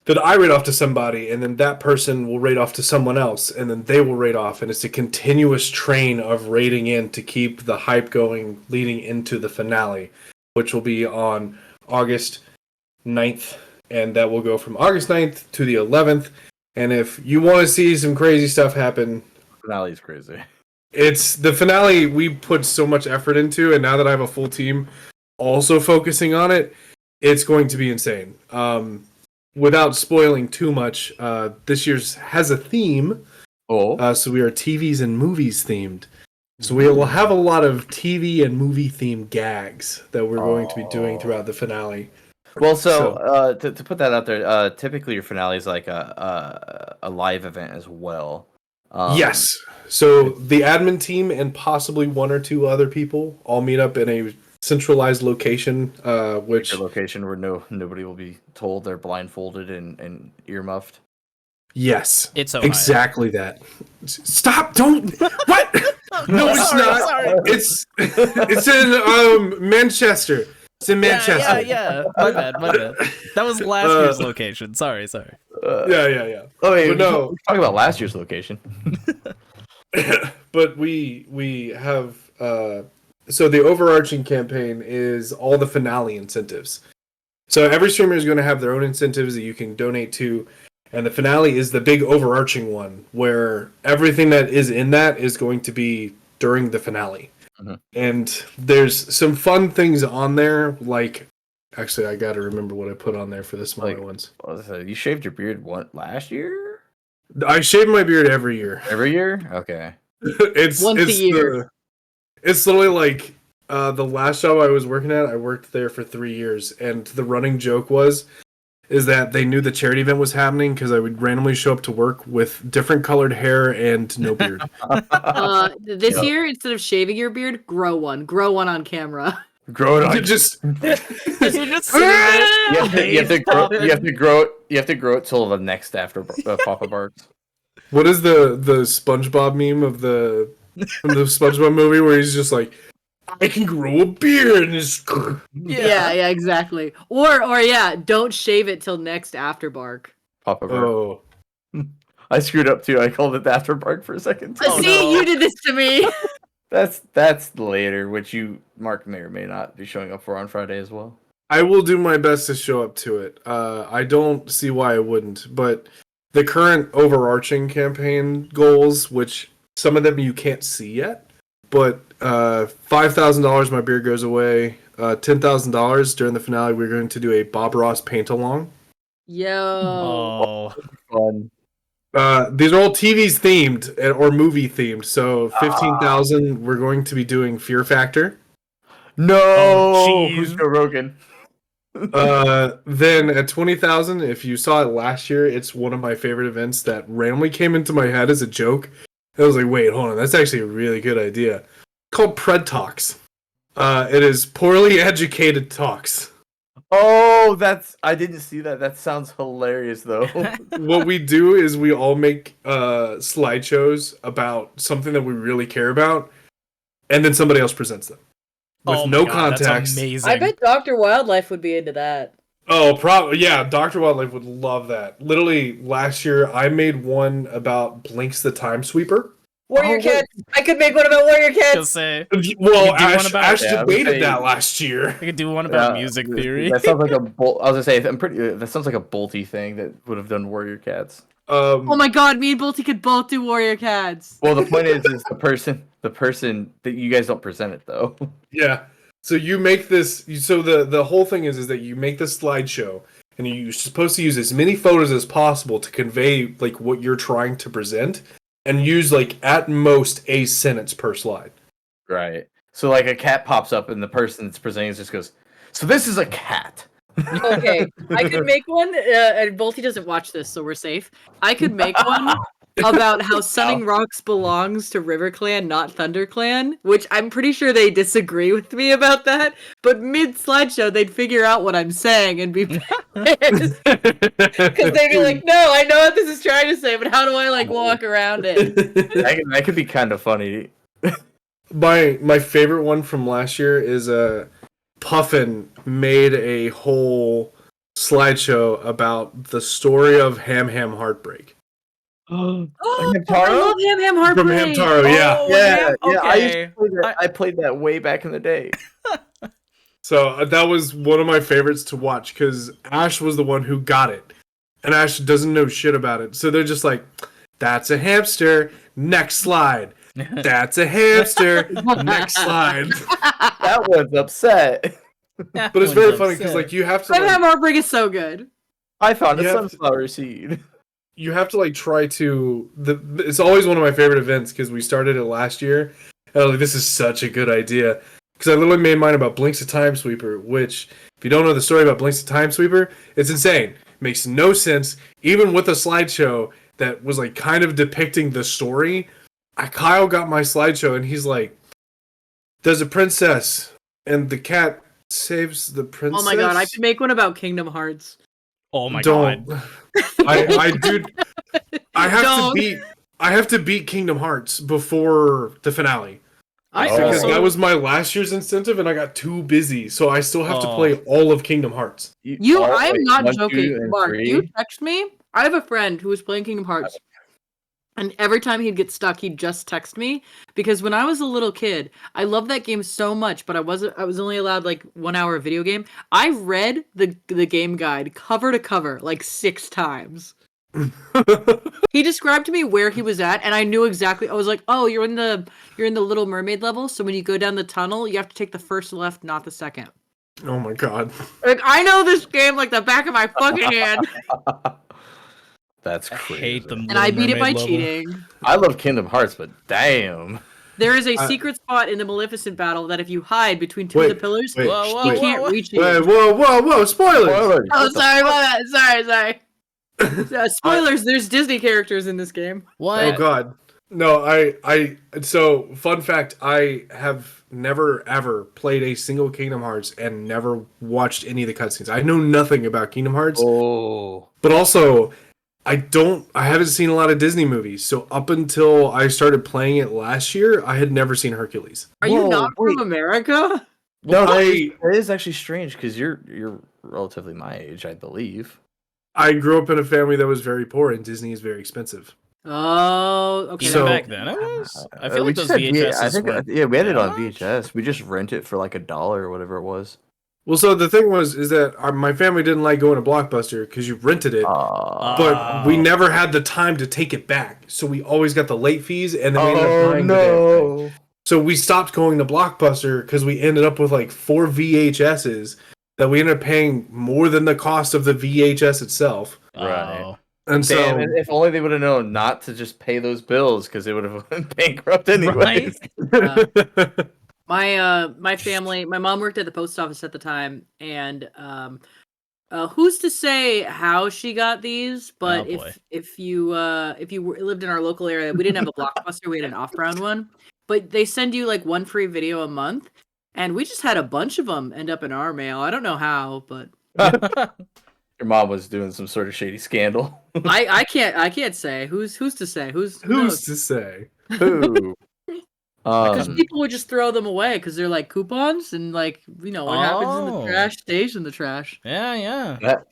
That I raid off to somebody, and then that person will raid off to someone else, and then they will raid off, and it's a continuous train of raiding in to keep the hype going leading into the finale, which will be on August 9th, and that will go from August 9th to the 11th, and if you want to see some crazy stuff happen, Finale's crazy. it's the finale we put so much effort into, and now that I have a full team also focusing on it, it's going to be insane. Without spoiling too much, this year's has a theme. Oh, So we are TVs and movies themed. So we will have a lot of TV and movie themed gags that we're going to be doing throughout the finale. well, so to put that out there, typically your finale is like a live event as well. Yes. So the admin team and possibly 1 or 2 other people all meet up in a centralized location, which Your location where nobody will be told they're blindfolded and earmuffed. yes, It's Ohio. exactly that. Stop! Don't what? No, it's Sorry, not. sorry. It's in Manchester. It's in Manchester. Yeah. My bad. That was last year's location. Sorry. Yeah. Oh, wait, But no. talk about last year's location. But we have so the overarching campaign is all the finale incentives. So every streamer is going to have their own incentives that you can donate to, and the finale is the big overarching one where everything that is in that is going to be during the finale. Mm-hmm. And there's some fun things on there, like actually I got to remember what I put on there for the smaller ones. You shaved your beard last year? I shave my beard every year. Every year? Okay. It's Once a year. It's literally like the last job I was working at. I worked there for 3 years, and the running joke is that they knew the charity event was happening because I would randomly show up to work with different colored hair and no beard. This year, instead of shaving your beard, grow one on camera. Grow it on. Just You're just sitting there. You have to grow it. You have to grow it till the next after Papa barks. what is the SpongeBob meme of from the SpongeBob movie where he's just like, I can grow a beard and just Yeah, exactly. Or yeah, don't shave it till next after bark. Papa bark. oh. I screwed up too. I called it the after bark for a second. See, you did this to me. That's later, which Mark may or may not be showing up for on Friday as well. I will do my best to show up to it. I don't see why I wouldn't, but the current overarching campaign goals, which some of them you can't see yet, but $5,000 my beard goes away. $10,000 during the finale. We're going to do a Bob Ross paint along. Yo. Oh. Fun. These are all TV's themed or movie themed. So 15,000. We're going to be doing Fear Factor. No, who's Joe Rogan? Then at 20,000, if you saw it last year, it's one of my favorite events that randomly came into my head as a joke. I was like, wait, hold on, that's actually a really good idea. It's called Pred Talks. It is poorly educated talks. Oh, I didn't see that. That sounds hilarious, though. What we do is we all make slideshows about something that we really care about, and then somebody else presents them with no context. That's amazing. I bet Dr. Wildlife would be into that. Oh, probably. Yeah, Dr. Wildlife would love that. Literally, last year, I made one about Blinks the Time Sweeper. Warrior Cats. I could make one about Warrior Just Cats. say Well, Ash debated that last year. I could do one about music theory. That sounds like a bolt. I was gonna say, that sounds like a Bolty thing that would have done Warrior Cats. Oh my god, me and Bolty could both do Warrior Cats. Well, the point is the person that you guys don't present it though. Yeah. So you make this. So the whole thing is that you make this slideshow, and you're supposed to use as many photos as possible to convey like what you're trying to present, and use like at most a sentence per slide. Right. So like a cat pops up, and the person that's presenting just goes, "So this is a cat." Okay, I could make one, and Bolty doesn't watch this, so we're safe. I could make one about how Sunning Rocks belongs to River Clan, not Thunder Clan, which I'm pretty sure they disagree with me about that, but mid-slideshow, they'd figure out what I'm saying and be pissed. Because they'd be like, no, I know what this is trying to say, but how do I, like, walk around it? That could be kind of funny. My favorite one from last year is Puffin made a whole slideshow about the story of Ham Ham Heartbreak. I love Ham Ham Heartbreak. From Hamtaro, yeah. Yeah. Okay. I played that way back in the day. So that was one of my favorites to watch because Ash was the one who got it. And Ash doesn't know shit about it. So they're just like, that's a hamster. Next slide. That's a hamster. Next slide. That one's upset. But it's very funny because like you have to. Ham Ham Heartbreak is so good. I found a sunflower seed. You have to like try to. It's always one of my favorite events because we started it last year. And I was like, this is such a good idea. Because I literally made mine about Blinks the Time Sweeper, which, if you don't know the story about Blinks the Time Sweeper, it's insane. Makes no sense. Even with a slideshow that was like kind of depicting the story, Kyle got my slideshow and he's like, there's a princess and the cat saves the princess. Oh my god, I could make one about Kingdom Hearts. Oh my god. I have to beat Kingdom Hearts before the finale. I Oh. Because also that was my last year's incentive, and I got too busy, so I still have to Oh. play all of Kingdom Hearts. I'm not 1, joking, 2, and Mark. 3? You text me. I have a friend who was playing Kingdom Hearts, and every time he'd get stuck, he'd just text me because when I was a little kid, I loved that game so much, but I was only allowed like 1 hour of video game. I read the game guide cover to cover like 6 times. He described to me where he was at, and I knew exactly. I was like, "Oh, you're in the Little Mermaid level. So when you go down the tunnel, you have to take the first left, not the second." Oh my god. Like I know this game like the back of my fucking hand, That's I crazy. hate the and Little I beat it by Mermaid level. cheating. I love Kingdom Hearts, but damn. There is a I- secret spot in the Maleficent battle that if you hide between two of Wait, the pillars, wait, Whoa, whoa, you wait. can't whoa. reach it. Wait, whoa! Spoilers! Spoilers. Oh, What the sorry, fuck? my bad. Sorry. Spoilers. There's Disney characters in this game. What? Oh god. No, so fun fact, I have never ever played a single Kingdom Hearts and never watched any of the cutscenes. I know nothing about Kingdom Hearts, Oh. but also I haven't seen a lot of Disney movies. So up until I started playing it last year, I had never seen Hercules. Are you Whoa, not from wait. America? No, I- it is actually strange because you're relatively my age, I believe. I grew up in a family that was very poor and Disney is very expensive. Oh, okay. Even So- back then, it was. I feel we like those just had VHS. I think we had it on that much? VHS. We just rent it for like $1 or whatever it was. Well, so the thing is that my family didn't like going to Blockbuster because you rented it, but we Oh. never had the time to take it back. So we always got the late fees, and then we ended up Oh buying the damn thing. no! So we stopped going to Blockbuster because we ended up with like 4 VHSs that we ended up paying more than the cost of the VHS itself. Right. Oh. And so Damn! And if only they would have known not to just pay those bills because they would have been bankrupt anyways. My family, my mom worked at the post office at the time, and who's to say how she got these? But Oh, boy. if you lived in our local area, we didn't have a Blockbuster, we had an off-brand one. But they send you like 1 free video a month, and we just had a bunch of them end up in our mail. I don't know how, but Your mom was doing some sort of shady scandal. I can't say who's to say who who's knows? to say? Who? Because people would just throw them away because they're like coupons, and like what happens in the Oh. trash stays in the trash. Yeah. That-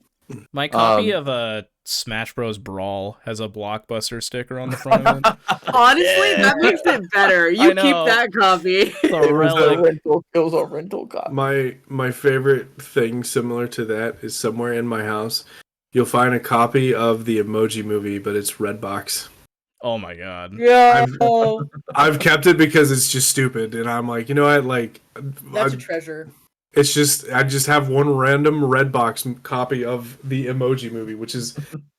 My copy of Smash Bros. Brawl has a Blockbuster sticker on the front of it. Honestly, that makes it better. You keep know. that copy. It's a relic. It was a rental cop. My favorite thing similar to that is somewhere in my house, you'll find a copy of the Emoji Movie, but it's Redbox. Oh my god. Yeah, I've kept it because it's just stupid, and I'm like, you know what, like, that's a treasure. it's just I just have one random Redbox copy of the Emoji Movie, which is,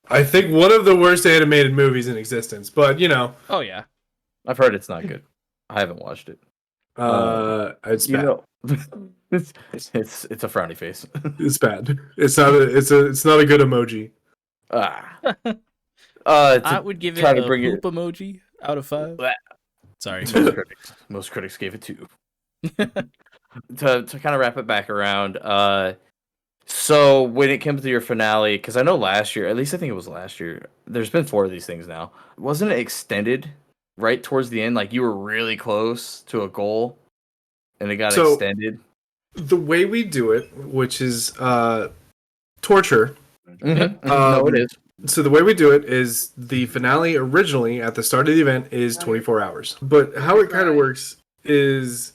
I think, one of the worst animated movies in existence. But Oh yeah. I've heard it's not good. I haven't watched it. it's bad. It's a frowny face. It's bad. It's not a good emoji. I would give it try a to bring poop emoji out of 5. Blech. Sorry. Most critics gave it 2. To kind of wrap it back around, so when it comes to your finale, because I know last year, at least I think it was last year, there's been 4 of these things now. Wasn't it extended right towards the end? Like you were really close to a goal, and it got extended. The way we do it, which is torture. No, it is. So the way we do it is the finale originally at the start of the event is 24 hours. But how it kind of works is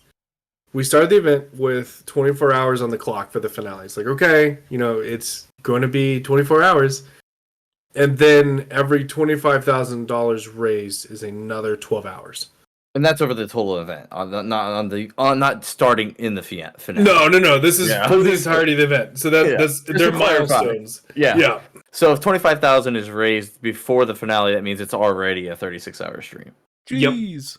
we start the event with 24 hours on the clock for the finale. It's like, okay, it's going to be 24 hours. And then every $25,000 raised is another 12 hours. And that's over the total event, not starting in the finale. No. This is for the entirety of the event. So that's Just they're to clarify. milestones. Yeah. Yeah. So if 25,000 is raised before the finale, that means it's already a 36-hour stream. Yep. Jeez.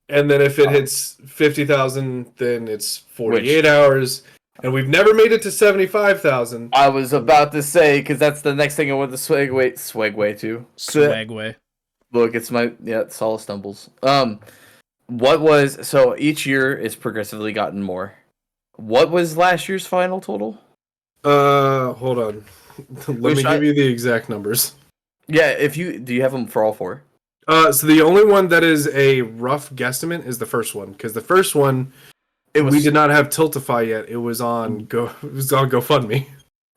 And then if it hits 50,000, then it's 48 hours. And we've never made it to 75,000. I was about to say, because that's the next thing I want the swagway to. Swagway. Look, it's Saul stumbles. So each year it's progressively gotten more. What was last year's final total? Hold on. Let me give you the exact numbers. Yeah, do you have them for all 4? So the only one that is a rough guesstimate is the first one, because the first one we did not have Tiltify yet. It was on GoFundMe.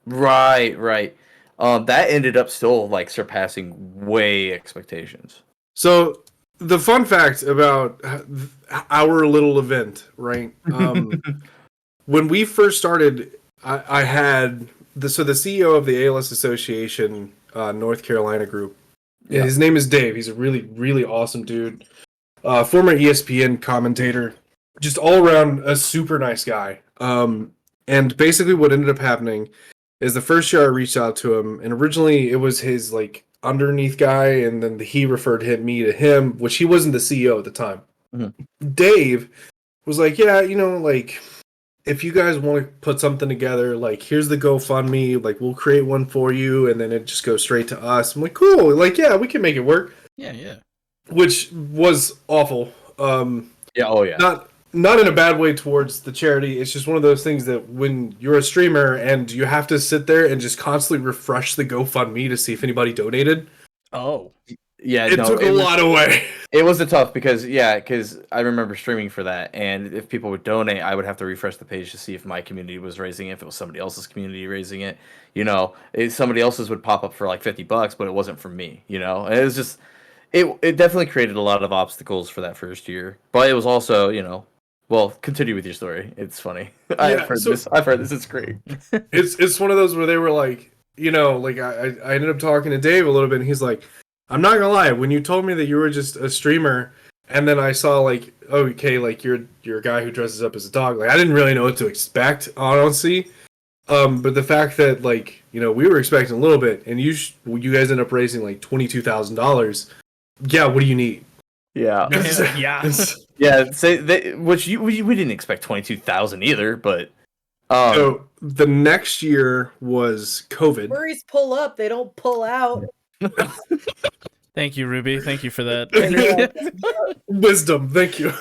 Right. That ended up still like surpassing way expectations. So the fun fact about our little event, right? When we first started, I had the CEO of the ALS Association North Carolina group. Yeah. His name is Dave. He's a really, really awesome dude. Former ESPN commentator, just all around a super nice guy. And basically, what ended up happening is the first year I reached out to him, and originally it was his like underneath guy, and then he referred me to him, which he wasn't the CEO at the time. Mm-hmm. Dave was like, yeah, like if you guys want to put something together, like here's the GoFundMe, like we'll create one for you, and then it just goes straight to us. I'm like, cool, like yeah, we can make it work. Yeah. Which was awful. Yeah, oh yeah. Not in a bad way towards the charity. It's just one of those things that when you're a streamer and you have to sit there and just constantly refresh the GoFundMe to see if anybody donated. Oh. Yeah, it took a lot away. It was tough because I remember streaming for that, and if people would donate, I would have to refresh the page to see if my community was raising it, if it was somebody else's community raising it. Somebody else's would pop up for like $50, but it wasn't for me. And it was just it definitely created a lot of obstacles for that first year, but it was also well, continue with your story. It's funny. I've heard this. It's great. It's one of those where they were like, like I ended up talking to Dave a little bit, and he's like, I'm not gonna lie, when you told me that you were just a streamer, and then I saw like, okay, like you're a guy who dresses up as a dog, like I didn't really know what to expect, honestly. But the fact that like, we were expecting a little bit, and you guys end up raising like $22,000. Yeah, what do you need? Yeah. Yeah. Which we didn't expect 22,000 either, but so the next year was COVID. Furries pull up, they don't pull out. Thank you, Ruby. Thank you for that. Wisdom, thank you.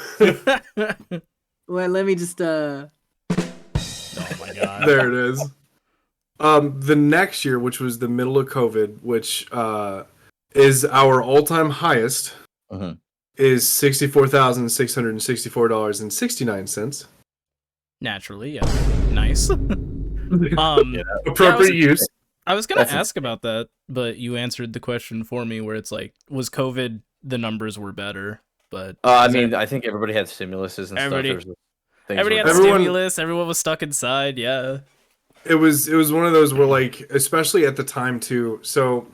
Well, let me just Oh my god. There it is. The next year, which was the middle of COVID, which is our all-time highest, is $64,664.69. Naturally, yeah. Nice. Appropriate use. I was gonna ask about that, but you answered the question for me, where it's like, was COVID the numbers were better? But I think everybody had stimuluses and everybody, stuff. Everybody had stimulus. Everyone was stuck inside. Yeah. It was one of those where, like, especially at the time too. So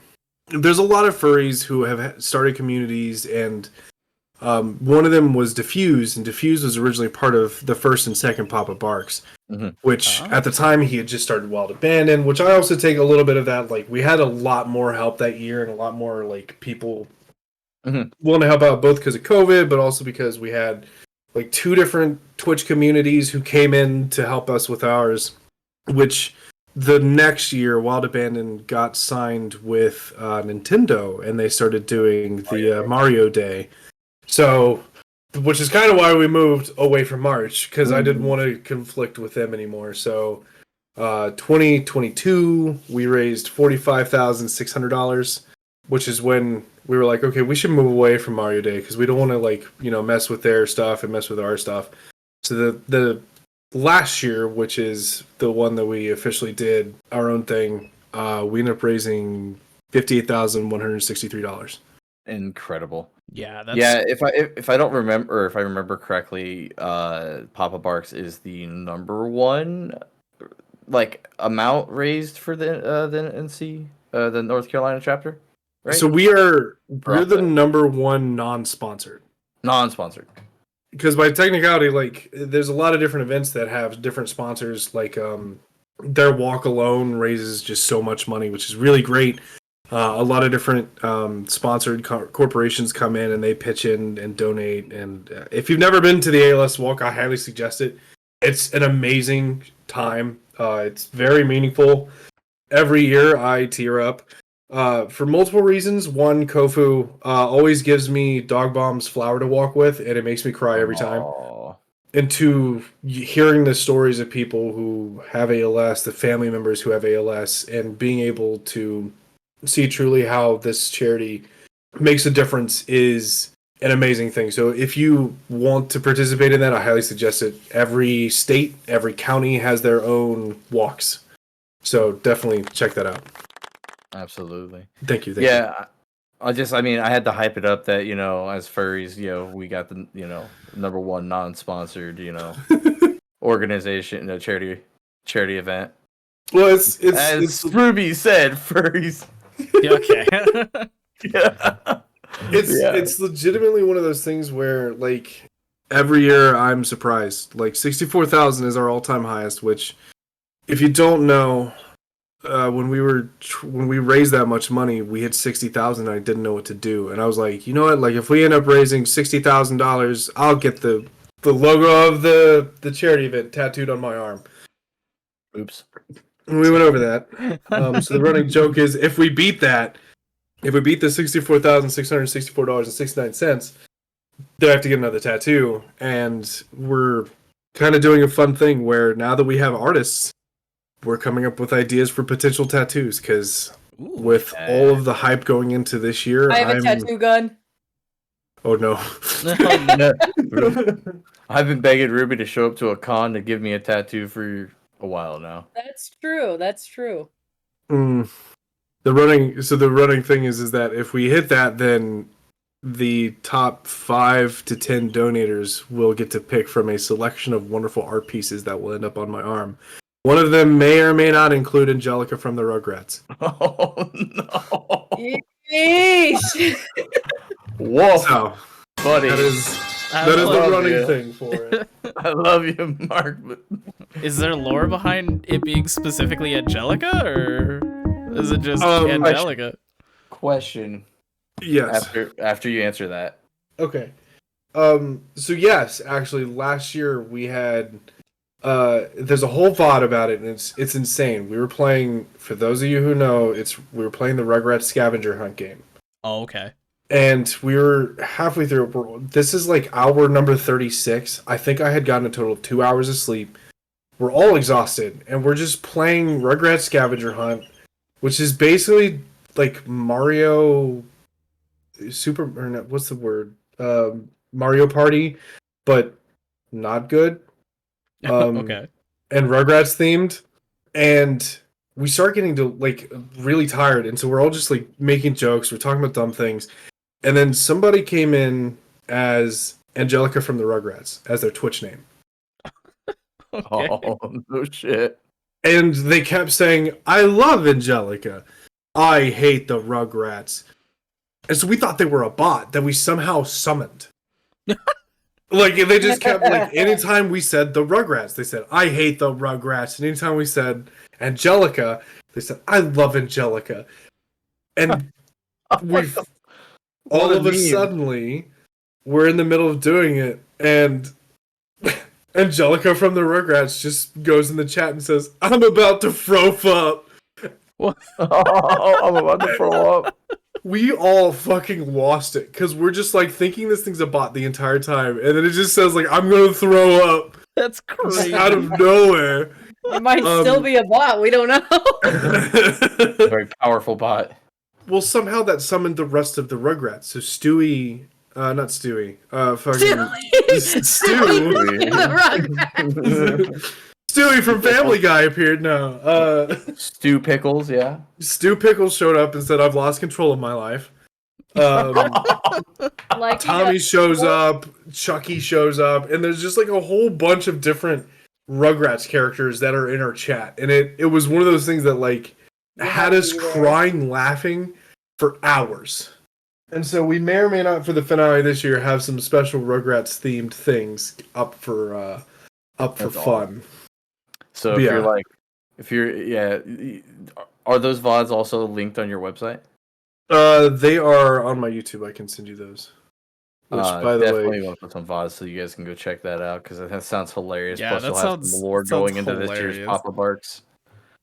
there's a lot of furries who have started communities, and one of them was Diffuse, and Diffuse was originally part of the first and second Papa Barks, which at the time he had just started Wild Abandon, which I also take a little bit of that. Like, we had a lot more help that year, and a lot more like people willing to help out, both because of COVID, but also because we had like 2 different Twitch communities who came in to help us with ours, which the next year Wild Abandon got signed with Nintendo, and they started doing the Mario Day. So, which is kind of why we moved away from March, because I didn't want to conflict with them anymore. So, 2022, we raised $45,600, which is when we were like, okay, we should move away from Mario Day, because we don't want to, like, mess with their stuff and mess with our stuff. So the last year, which is the one that we officially did our own thing, we ended up raising $58,163. Incredible. Yeah, that's... Yeah, if I don't remember, or if I remember correctly, Papa Barks is the number 1 like amount raised for the NC, the North Carolina chapter, right? So we're the number 1 non-sponsored. Non-sponsored. Because by technicality, like, there's a lot of different events that have different sponsors. Like, their walk alone raises just so much money, which is really great. A lot of different sponsored corporations come in and they pitch in and donate. And if you've never been to the ALS walk, I highly suggest it. It's an amazing time. It's very meaningful. Every year I tear up for multiple reasons. One, Kofu always gives me Dog Bomb's flower to walk with, and it makes me cry every time. And 2, hearing the stories of people who have ALS, the family members who have ALS, and being able to see truly how this charity makes a difference is an amazing thing. So if you want to participate in that, I highly suggest it. Every state, every county has their own walks. So definitely check that out. Absolutely. Thank you. Yeah. I mean, I had to hype it up that, as furries, we got the, number one non-sponsored, organization, charity event. Well, As Ruby said, furries. Okay. Yeah. It's legitimately one of those things where, like, every year I'm surprised. Like, 64,000 is our all-time highest, which, if you don't know, when we raised that much money, we hit 60,000 and I didn't know what to do. And I was like, you know what? Like, if we end up raising $60,000, I'll get the logo of the charity event tattooed on my arm. Oops. And we went over that. So the running joke is, if we beat the $64,664.69, they have to get another tattoo. And we're kind of doing a fun thing where now that we have artists, we're coming up with ideas for potential tattoos. Because with all of the hype going into this year, I have a tattoo gun. Oh no! I've been begging Ruby to show up to a con to give me a tattoo for a while now. That's true. The running thing is that if we hit that, then the top 5 to 10 donators will get to pick from a selection of wonderful art pieces that will end up on my arm. One of them may or may not include Angelica from the Rugrats. Oh no! Yeesh. Whoa, So, buddy, that is the running thing for it. I love you, Mark. But... Is there lore behind it being specifically Angelica, or is it just Angelica? Question. Yes. After you answer that. Okay. So yes, actually, last year we had. There's a whole VOD about it, and it's insane. We were playing. For those of you who know, we were playing the Rugrats scavenger hunt game. Oh, okay. And we were halfway through. This is like hour number 36. I think I had gotten a total of 2 hours of sleep. We're all exhausted, and we're just playing Rugrats Scavenger Hunt, which is basically like Mario what's the word? Mario Party, but not good. Okay. And Rugrats themed. And we start getting to like really tired, and so we're all just like making jokes. We're talking about dumb things. And then somebody came in as Angelica from the Rugrats as their Twitch name. Okay. Oh, no shit. And they kept saying, I love Angelica. I hate the Rugrats. And so we thought they were a bot that we somehow summoned. Like, they just kept, like, anytime we said the Rugrats, they said, I hate the Rugrats. And anytime we said Angelica, they said, I love Angelica. And we've... all of a sudden, we're in the middle of doing it, and Angelica from the Rugrats just goes in the chat and says, I'm about to throw up. What? Oh, I'm about to throw up. We all fucking lost it, because we're just, like, thinking this thing's a bot the entire time, and then it just says, like, I'm gonna throw up. That's crazy. Out of nowhere. It might still be a bot, we don't know. Very powerful bot. Well, somehow that summoned the rest of the Rugrats. So Stewie, not Stewie, fucking Stewie from Family Guy appeared now. Stu Pickles, yeah. Stu Pickles showed up and said, "I've lost control of my life." Like Tommy shows up, Chucky shows up, and there's just like a whole bunch of different Rugrats characters that are in our chat, and it was one of those things that like had us crying, laughing for hours. And so we may or may not, for the finale this year, have some special Rugrats themed things up for fun. Awesome. So if you're are those VODs also linked on your website? They are on my YouTube. I can send you those. Which, by the definitely way, want to put some VODs so you guys can go check that out, because that sounds hilarious. Yeah, Plus, that you'll have some lore going into this year's Papa Barks.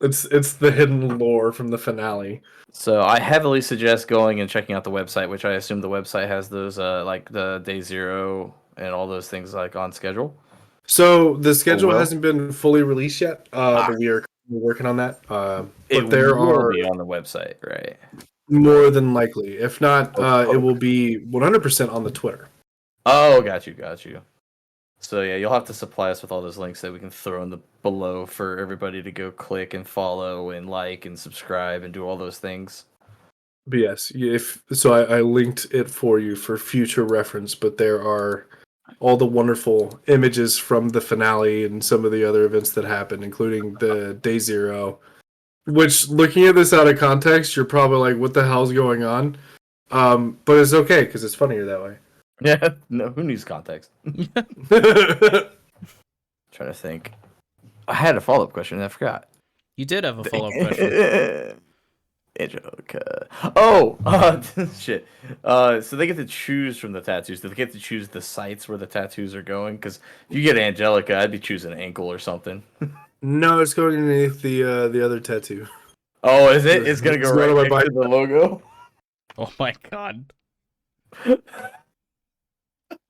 It's the hidden lore from the finale. So I heavily suggest going and checking out the website, which I assume the website has those like the day 0 and all those things like on schedule. So the schedule hasn't been fully released yet, but we are working on that. But it there will are be on the website, right? More than likely. If not, Oh, it will be 100% on the Twitter. Oh, got you. So yeah, you'll have to supply us with all those links that we can throw in the below for everybody to go click and follow and like and subscribe and do all those things. But yes, if so, I linked it for you for future reference. But there are all the wonderful images from the finale and some of the other events that happened, including the Day Zero. Which, looking at this out of context, you're probably like, "What the hell's going on?" But it's okay because it's funnier that way. Yeah, no, who needs context? Trying to think. I had a follow-up question and I forgot. You did have a follow-up question. Angelica. Oh, shit. So they get to choose from the tattoos. Do they get to choose the sites where the tattoos are going? Because if you get Angelica, I'd be choosing ankle or something. No, it's going underneath the other tattoo. Oh, is it? It's gonna It's go going on right my next to the logo. Oh my god.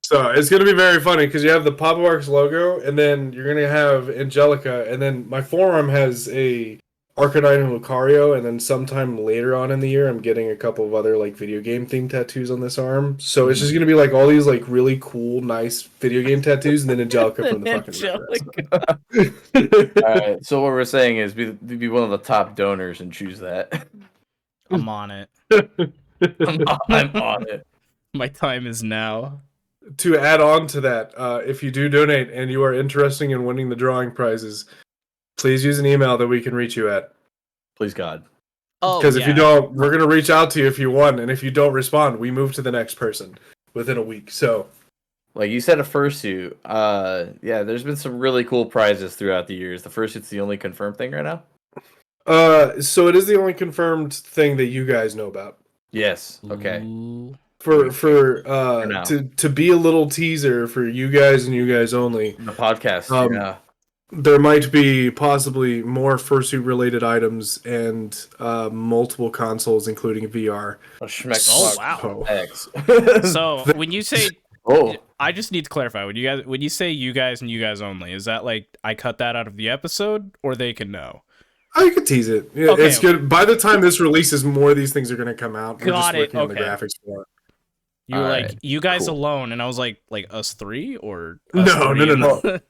So it's gonna be very funny because you have the Papa Marks logo, and then you're gonna have Angelica, and then my forearm has a Arcanine and Lucario, and then sometime later on in the year, I'm getting a couple of other like video game themed tattoos on this arm. So it's just gonna be like all these like really cool, nice video game tattoos, and then Angelica from the fucking Angelica. All right. So what we're saying is, be one of the top donors and choose that. I'm on it. I'm on it. My time is now. To add on to that, if you do donate and you are interested in winning the drawing prizes, please use an email that we can reach you at. Please God. Oh, Because if you yeah. don't, we're gonna reach out to you if you won, and if you don't respond, we move to the next person within a week. So, Like you said, a fursuit. Yeah, there's been some really cool prizes throughout the years. The fursuit's the only confirmed thing right now. so it is the only confirmed thing that you guys know about. Yes. Okay. Ooh. For now. to be a little teaser for you guys and you guys only. The podcast. Yeah. There might be possibly more fursuit related items and multiple consoles, including VR. A Schmeck Oh, Schmuck wow. X. So when you say, Oh. I just need to clarify. When you say you guys and you guys only, is that like I cut that out of the episode, or they can know? Oh, you could tease it. Yeah, Okay. it's good. By the time this releases, more of these things are going to come out. We're just Got it, working on the okay. graphics for it. You were like, Alright, you guys cool. alone, and I was like us three, or us No, three no. and-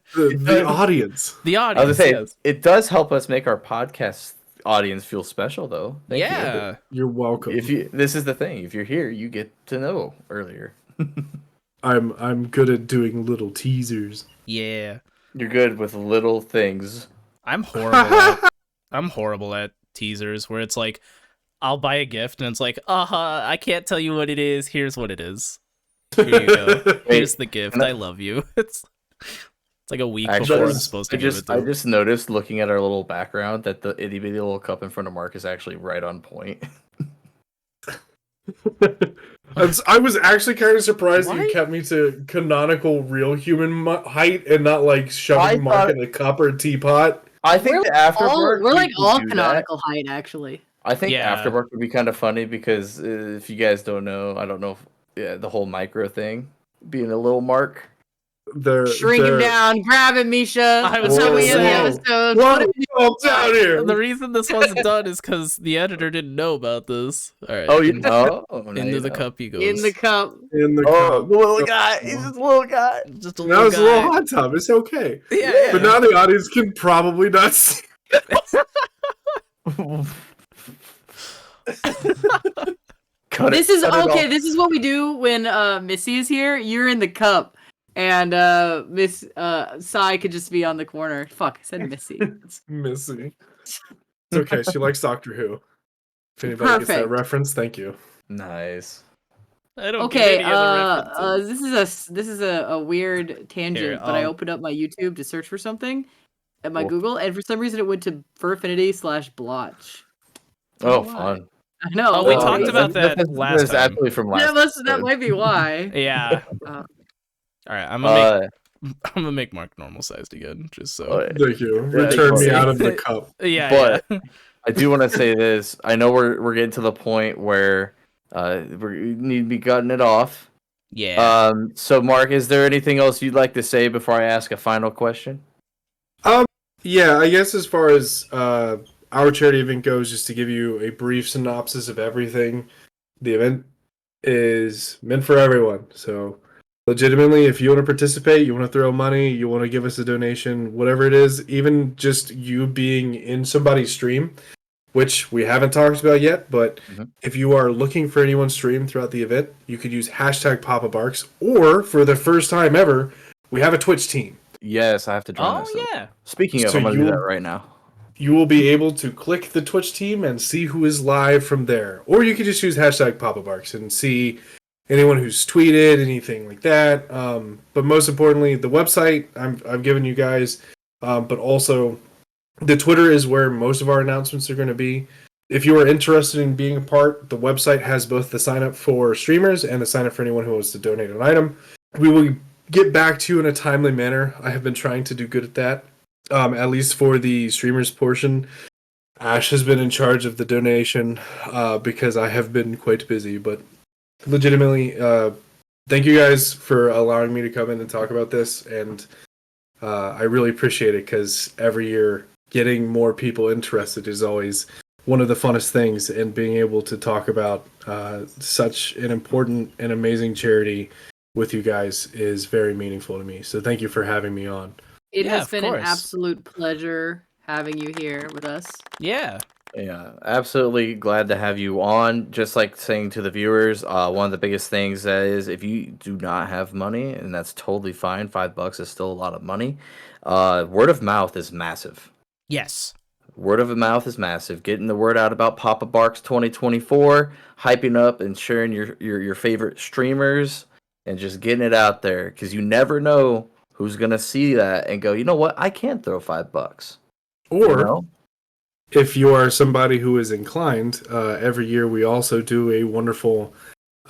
The audience. the I was audience. gonna say Yes. it does help us make our podcast audience feel special, though. Thank you. Yeah. You're welcome. This is the thing. If you're here, you get to know earlier. I'm good at doing little teasers. Yeah. You're good with little things. I'm horrible at teasers where it's like I'll buy a gift and it's like, I can't tell you what it is. Here's what it is. Here you go. Here's the gift. I love you. It's like a week before I'm supposed to give it to I him. just noticed looking at our little background that the itty bitty little cup in front of Mark is actually right on point. I was actually kind of surprised that Why? you kept me to canonical real human height and not like I shoving Mark thought- in a cup or a teapot. I think the afterwork. We're like we all can do canonical height, actually. I think Yeah. afterwork would be kind of funny because if you guys don't know, I don't know if the whole micro thing being a little Mark. Shrink him down, grab him, Misha. I was That's how we end the Whoa. episode. Whoa, down here. The reason this wasn't done is because the editor didn't know about this. All right. Oh, you know? Oh, now Into you the know. cup he goes. In the cup. In the Oh, cup. the little guy. He's just a little guy. Just a That little was guy. a little hot tub. It's okay. Yeah. But now the audience can probably not see. Cut This it, is cut it okay. off. This is what we do when Missy is here. You're in the cup, and Miss Sai could just be on the corner. Fuck, I said Missy. It's Missy. It's okay. She likes Doctor Who. If anybody gets that Perfect. reference, thank you. Nice. I don't Okay, get any other references. this is a weird tangent, Here, but I opened up my YouTube to search for something at my Cool. Google, and for some reason it went to Furfinity/Blotch. Oh, Why? fun. I know. Oh, we right? talked about that last That's time. absolutely from last. That might be why. Yeah. Uh, All right. I'm gonna make Uh, I'm gonna make Mark normal sized again, just so. oh, Thank you. Yeah, Return me thank you. out of the cup. Yeah. But- yeah. I do want to say this. I know we're getting to the point where we need to be cutting it off. Yeah. So Mark, is there anything else you'd like to say before I ask a final question? Yeah, I guess as far as our charity event goes, just to give you a brief synopsis of everything, the event is meant for everyone. So legitimately, if you want to participate, you want to throw money, you want to give us a donation, whatever it is, even just you being in somebody's stream, which we haven't talked about yet, but if you are looking for anyone's stream throughout the event, you could use hashtag Papa Barks, or for the first time ever, we have a Twitch team. Yes, I have to join this. yeah. Speaking of, So I'm going to do that right now. You will be able to click the Twitch team and see who is live from there. Or you could just use hashtag Papa Barks and see anyone who's tweeted, anything like that. But most importantly, the website I've given you guys, but also the Twitter is where most of our announcements are going to be. If you are interested in being a part, the website has both the sign up for streamers and the sign up for anyone who wants to donate an item. We will get back to you in a timely manner. I have been trying to do good at that, at least for the streamers portion. Ash has been in charge of the donation because I have been quite busy, but legitimately, thank you guys for allowing me to come in and talk about this, and I really appreciate it because every year getting more people interested is always one of the funnest things, and being able to talk about such an important and amazing charity with you guys is very meaningful to me. So thank you for having me on. It Yeah, has of been an course. absolute pleasure having you here with us. Yeah. Yeah, absolutely glad to have you on. Just like saying to the viewers, one of the biggest things that is, if you do not have money, and that's totally fine, $5 is still a lot of money. Word of mouth is massive. Yes. Word of mouth is massive. Getting the word out about Papa Barks 2024, hyping up and sharing your favorite streamers, and just getting it out there, because you never know who's gonna see that and go, you know what, I can throw $5. Or You know? if you are somebody who is inclined, every year we also do a wonderful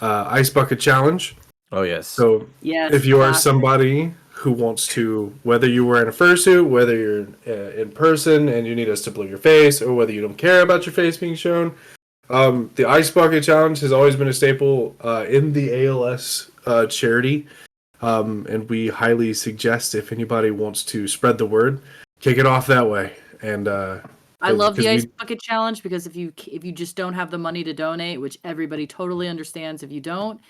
ice bucket challenge. Oh yes. So Yes. if you are classic. somebody who wants to, whether you were in a fursuit, whether you're in person and you need us to blur your face, or whether you don't care about your face being shown, the ice bucket challenge has always been a staple in the ALS charity, and we highly suggest, if anybody wants to spread the word, kick it off that way. And I love the 'cause ice bucket challenge because if you just don't have the money to donate, which everybody totally understands, if you don't,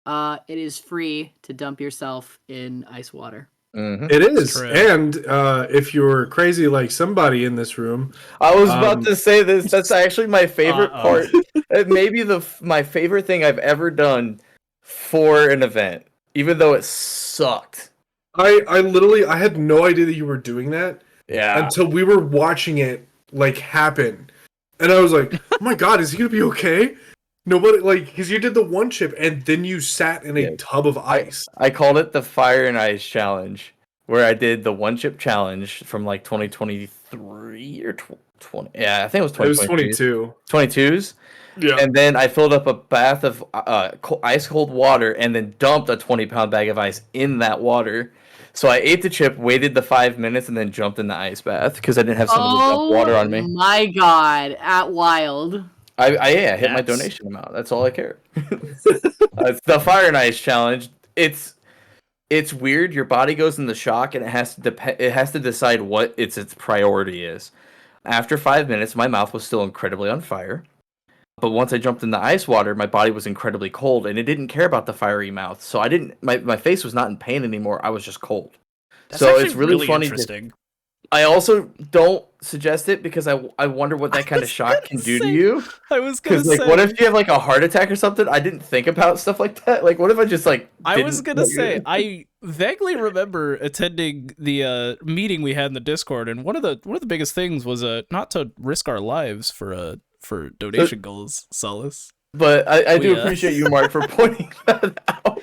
it is free to dump yourself in ice water. It is, true. and if you're crazy like somebody in this room, I was about to say this. That's actually my favorite Uh-oh. part. It may be my favorite thing I've ever done for an event, even though it sucked. I literally I had no idea that you were doing that Yeah. until we were watching it like happen, and I was like, "Oh my god, is he gonna be okay?" Nobody because you did the one chip and then you sat in a Yeah. tub of ice. I called it the Fire and Ice Challenge, where I did the one chip challenge from like 2023 or 20. Yeah, I think it was It was 2022. 22. 22s. Yeah. And then I filled up a bath of ice cold water and then dumped a 20-pound bag of ice in that water. So I ate the chip, waited the 5 minutes, and then jumped in the ice bath because I didn't have someone to dump water on me. My god, at Wild. I hit my That's- donation amount. That's all I care. It's the Fire and Ice Challenge. It's weird. Your body goes into shock, and it has to decide what its priority is. After 5 minutes, my mouth was still incredibly on fire. But once I jumped in the ice water, my body was incredibly cold, and it didn't care about the fiery mouth. So I didn't. My face was not in pain anymore. I was just cold. That's So actually it's really funny. interesting. I also don't suggest it because I wonder what that kind of shock can do to you. I was gonna Because say. what if you have like a heart attack or something? I didn't think about stuff like that. Like, what if I just like? I was didn't- gonna say, I vaguely remember attending the meeting we had in the Discord, and one of the biggest things was not to risk our lives for donation goals. Solace. But I do We, appreciate you, Mark, for pointing that out.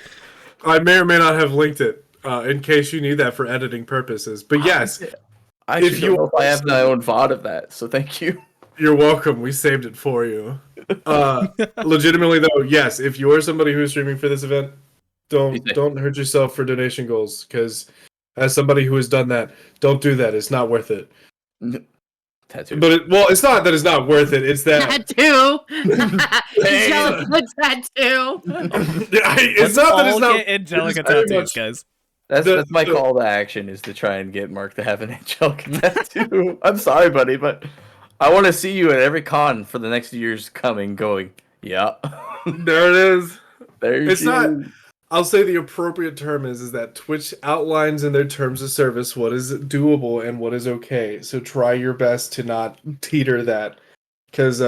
I may or may not have linked it in case you need that for editing purposes. But yes, I If if you you know if I have my own VOD of that, so thank you. you're welcome. We saved it for you. Legitimately though, yes, if you're somebody who's streaming for this event, don't hurt yourself for donation goals, because as somebody who has done that, don't do that. It's not worth it. Tattoo. But it's not that it's not worth it. It's that Tattoo. Angelica tattoo. it's not that it's all not. get Angelica it's very tattoos, much- guys. That's my call to action, is to try and get Mark to have an Angelica tattoo. I'm sorry, buddy, but I want to see you at every con for the next years coming. Going, yeah. There it is. There It's she not. is. I'll say the appropriate term is that Twitch outlines in their terms of service what is doable and what is okay. So try your best to not teeter that, because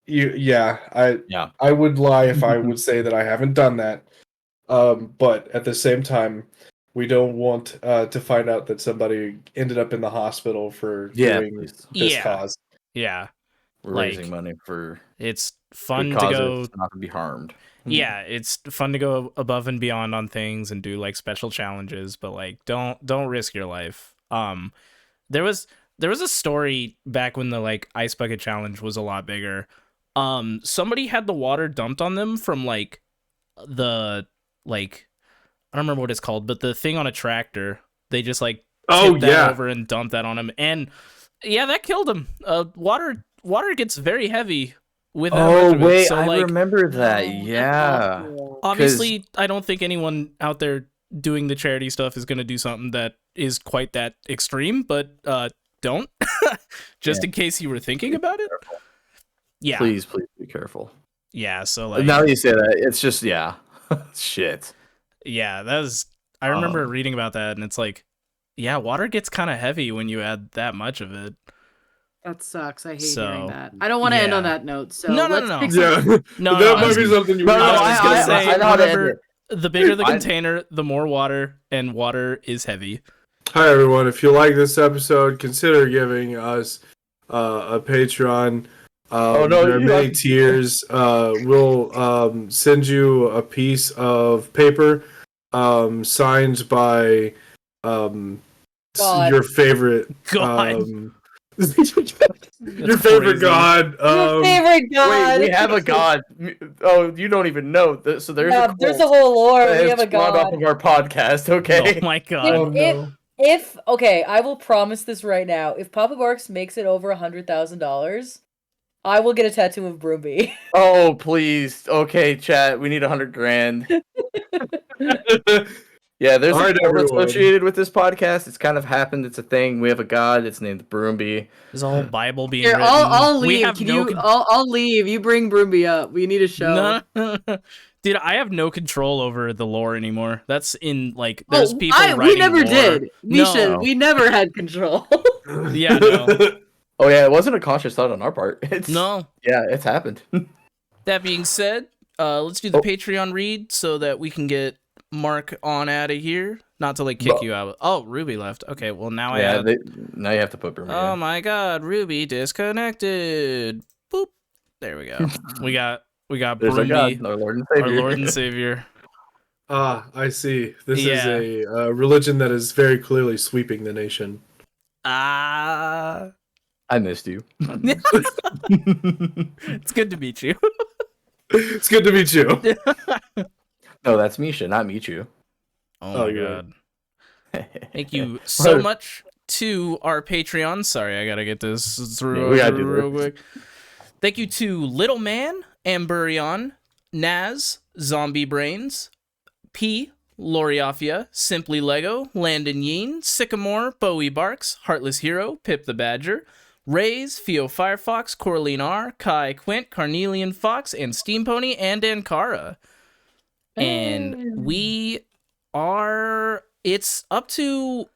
Yeah. I would lie if I would say that I haven't done that. But at the same time, we don't want to find out that somebody ended up in the hospital for doing Please. this Yeah. cause. Yeah. We're Like, raising money for It's good fun to causes, go. not to be harmed. Yeah, it's fun to go above and beyond on things and do like special challenges, but like don't risk your life. There was a story back when the like ice bucket challenge was a lot bigger. Somebody had the water dumped on them from like the like I don't remember what it's called, but the thing on a tractor. They just like tipped that over and dumped that on him, and yeah, that killed him. Water gets very heavy with that much of it. Wait, So, I like, remember that. Oh, that's Yeah. awful. obviously, I don't think anyone out there doing the charity stuff is going to do something that is quite that extreme, but don't. Just in case you were thinking about it. Yeah. Please be careful. Yeah, so like Now that you say that, it's just shit. yeah, that was I remember reading about that and it's like yeah, water gets kind of heavy when you add that much of it. That sucks. I hate So, hearing that. I don't want to end on yeah. that note. So No, let's pick Yeah, No, that I might was- be something you. No, I was no, just gonna say, I know how to end remember, it. the bigger the I- container, the more water, and water is heavy. Hi everyone. If you like this episode, consider giving us a Patreon. no, there are you many have- tiers. We'll send you a piece of paper signed by God. your favorite God. your favorite crazy. god. Your favorite god. Wait, we have a god. Oh, you don't even know. So there's Yeah, a there's a cult whole lore. that We has have a spawned off god. of our podcast. Okay. Oh my god. Oh, no. If okay, I will promise this right now. If Papa Barks makes it over $100,000, I will get a tattoo of Broomby. Oh please. Okay, chat. We need 100 grand. Yeah, there's All a right, cult everyone. associated with this podcast. It's kind of happened. It's a thing. We have a god. It's named Broomby. There's a whole Bible being Here, written. I'll We leave. have Can no you? I'll leave. You bring Broomby up. We need a show. No. Dude, I have no control over the lore anymore. That's in like there's people we writing never lore. did. Misha, No. we never had control. Yeah, no. Oh yeah, it wasn't a conscious thought on our part. It's No. Yeah, it's happened. That being said, let's do the Patreon read so that we can get Mark on out of here. Not to like kick you out. Oh, Ruby left. Okay, well now I have. Now you have to put Broomby Oh in. my God, Ruby disconnected. Boop. There we go. we got There's our Broomby, god, our Lord and our Savior. Lord and Savior. I see. This Yeah. is a religion that is very clearly sweeping the nation. Ah. I missed you. It's good to meet you. It's good to meet you. No, that's Misha, not Michu. Oh Oh, my you're God. Thank you so much to our Patreon. Sorry, I gotta get this through, Yeah, we gotta do real this. quick. Thank you to Little Man, Amburion, Naz, Zombie Brains, P, Loriafia, Simply Lego, Landon Yeen, Sycamore, Bowie Barks, Heartless Hero, Pip the Badger, Rays, Fio Firefox, Coraline R, Kai Quint, Carnelian Fox, and Steam Pony, and Ankara. And we are it's up to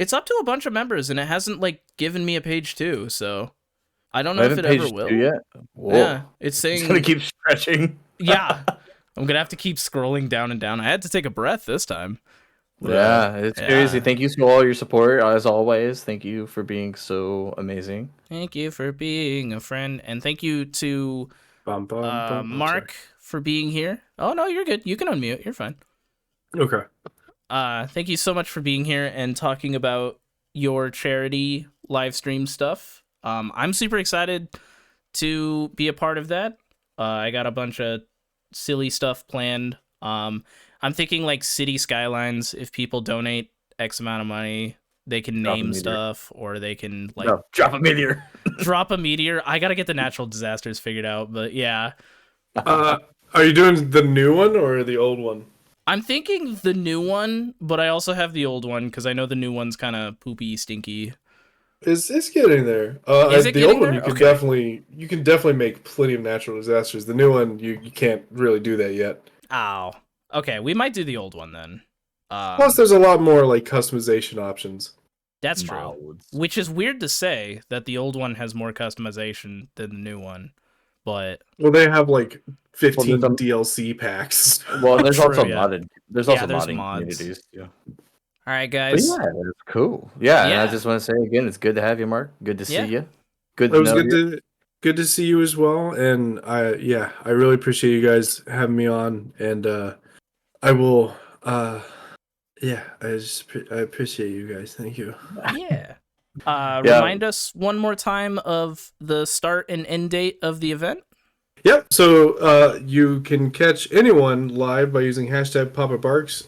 a bunch of members, and it hasn't like given me a page 2, so I don't know if it ever will. Yet. Whoa. Yeah, it's saying It's gonna keep stretching. yeah. I'm gonna have to keep scrolling down and down. I had to take a breath this time. Yeah, it's crazy. Yeah. Thank you for all your support, as always. Thank you for being so amazing. Thank you for being a friend, and thank you to Bum, bum, bum. Mark for being here. Oh no, you're good. You can unmute. You're fine. Okay. Thank you so much for being here and talking about your charity live stream stuff. I'm super excited to be a part of that. I got a bunch of silly stuff planned. I'm thinking like city skylines. If people donate X amount of money, they can Drop a name meteor. stuff, or they can like No, drop a meteor. drop a meteor. I gotta get the natural disasters figured out, but yeah. Are you doing the new one or the old one? I'm thinking the new one, but I also have the old one because I know the new one's kind of poopy, stinky. It's getting there. Is it The getting old one there? you Okay. can definitely make plenty of natural disasters. The new one you can't really do that yet. Oh. Okay, we might do the old one then. Plus, there's a lot more like customization options. That's true. Modes. Which is weird to say that the old one has more customization than the new one, but Well, they have like 15 Well, DLC packs. Well, there's True, also yeah. modded. There's Yeah, also there's modding mods. communities. Yeah. all right, But guys. yeah, that's cool. Yeah, and I Yeah. just want to say again, it's good to have you, Mark. Good to see Yeah. you. Good It to was know good you. to see you as well, and I really appreciate you guys having me on, and I will I appreciate you guys. Thank you. Yeah. Yeah. Remind us one more time of the start and end date of the event. Yep. So you can catch anyone live by using hashtag Papa Barks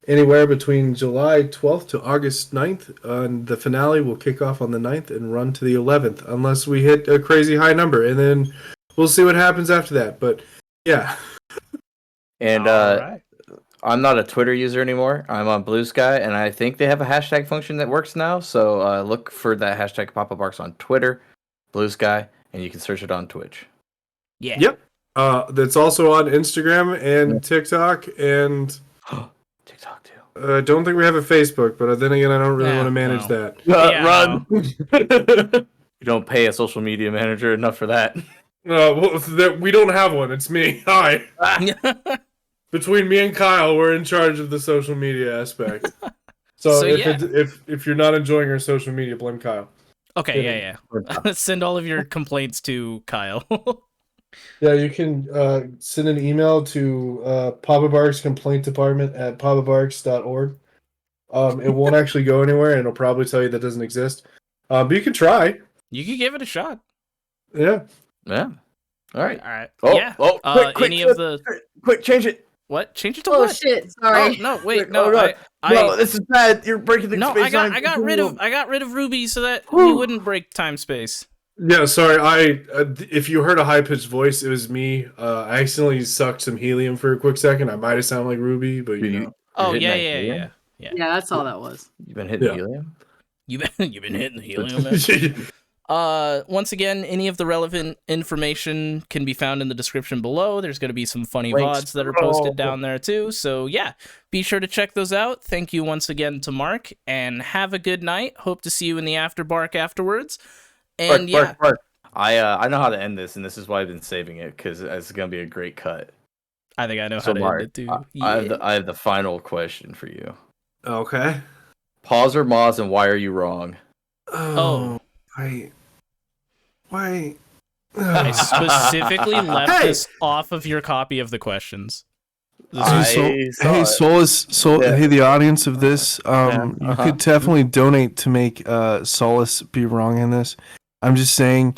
anywhere between July 12th to August 9th. And the finale will kick off on the 9th and run to the 11th, unless we hit a crazy high number, and then we'll see what happens after that. But yeah. And All right. I'm not a Twitter user anymore. I'm on Blue Sky, and I think they have a hashtag function that works now. So look for that hashtag Papa Barks on Twitter, Blue Sky, and you can search it on Twitch. Yeah. Yep. That's also on Instagram and TikTok, and TikTok too. I don't think we have a Facebook, but then again, I don't really Yeah, want to manage well. that. Yeah, Run! You don't pay a social media manager enough for that. We don't have one. It's me. Hi. Between me and Kyle, we're in charge of the social media aspect. So, if you're not enjoying our social media, blame Kyle. Okay, yeah. Send all of your complaints to Kyle. Yeah, you can send an email to Papa Barks Complaint Department at papabarks.org. It won't actually go anywhere, and it'll probably tell you that doesn't exist. But you can try. You can give it a shot. Yeah. Yeah. All right. All right. Oh, yeah. quick, Any of the quick, change it. what? Change it to Oh what? shit! Sorry. Oh no! Wait, Quick, no. oh, God. No, I this is bad. You're breaking the no. space time. I got rid of Ruby so that we wouldn't break time space. Yeah, sorry. If you heard a high pitched voice, it was me. I accidentally sucked some helium for a quick second. I might have sounded like Ruby, but you know. Oh hitting yeah, that yeah, helium? yeah. Yeah, that's all that was. You've been hitting Yeah. helium. You've been hitting the helium. Man. Once again, any of the relevant information can be found in the description below. There's going to be some funny Links. VODs that are posted down there too. So yeah, be sure to check those out. Thank you once again to Mark, and have a good night. Hope to see you in the after bark afterwards. And Bark. I know how to end this, and this is why I've been saving it, because it's gonna be a great cut. I think I know So how to Mark, end it too. I have the final question for you. Okay. Pause or Moz, and why are you wrong? Oh. Why? I specifically left this off of your copy of the questions. Hey, Solus, hey, the audience of this, you could definitely donate to make Solus be wrong in this. I'm just saying.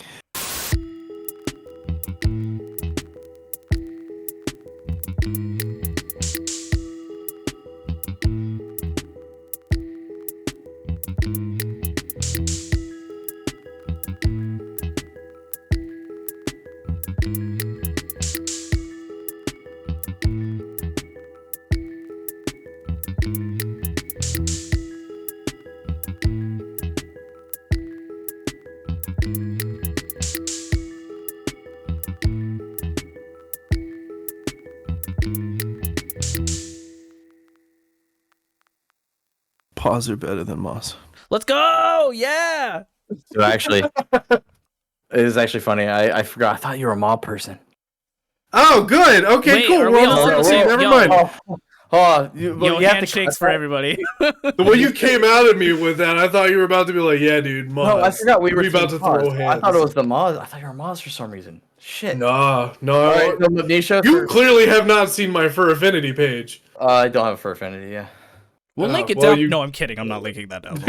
Paws are better than Moss. Let's go! Yeah! So actually, it is actually funny. I forgot. I thought you were a mob person. Oh, good. Okay, Wait, cool. are We're we on all the on the same same- page. Never yo. mind. Yo, you have to handshakes for everybody. The way you came out at me with that, I thought you were about to be like, "Yeah, dude, Moz." No, I forgot we were about to throw hands. I thought it was the Moz. I thought you were Moz for some reason. Shit. No. All right, no, Misha. You clearly have not seen my Fur Affinity page. I don't have a fur affinity. Yeah. We'll link it well, down. No, I'm kidding. I'm not linking that down.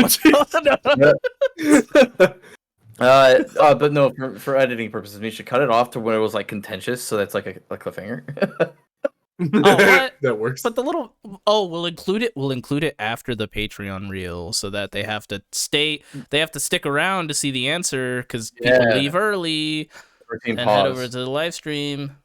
But no, for editing purposes, Misha, cut it off to when it was like contentious, so that's like a cliffhanger. what? That works. But the little we'll include it. We'll include it after the Patreon reel, so that they have to stick around to see the answer, because people leave early and head over to the live stream.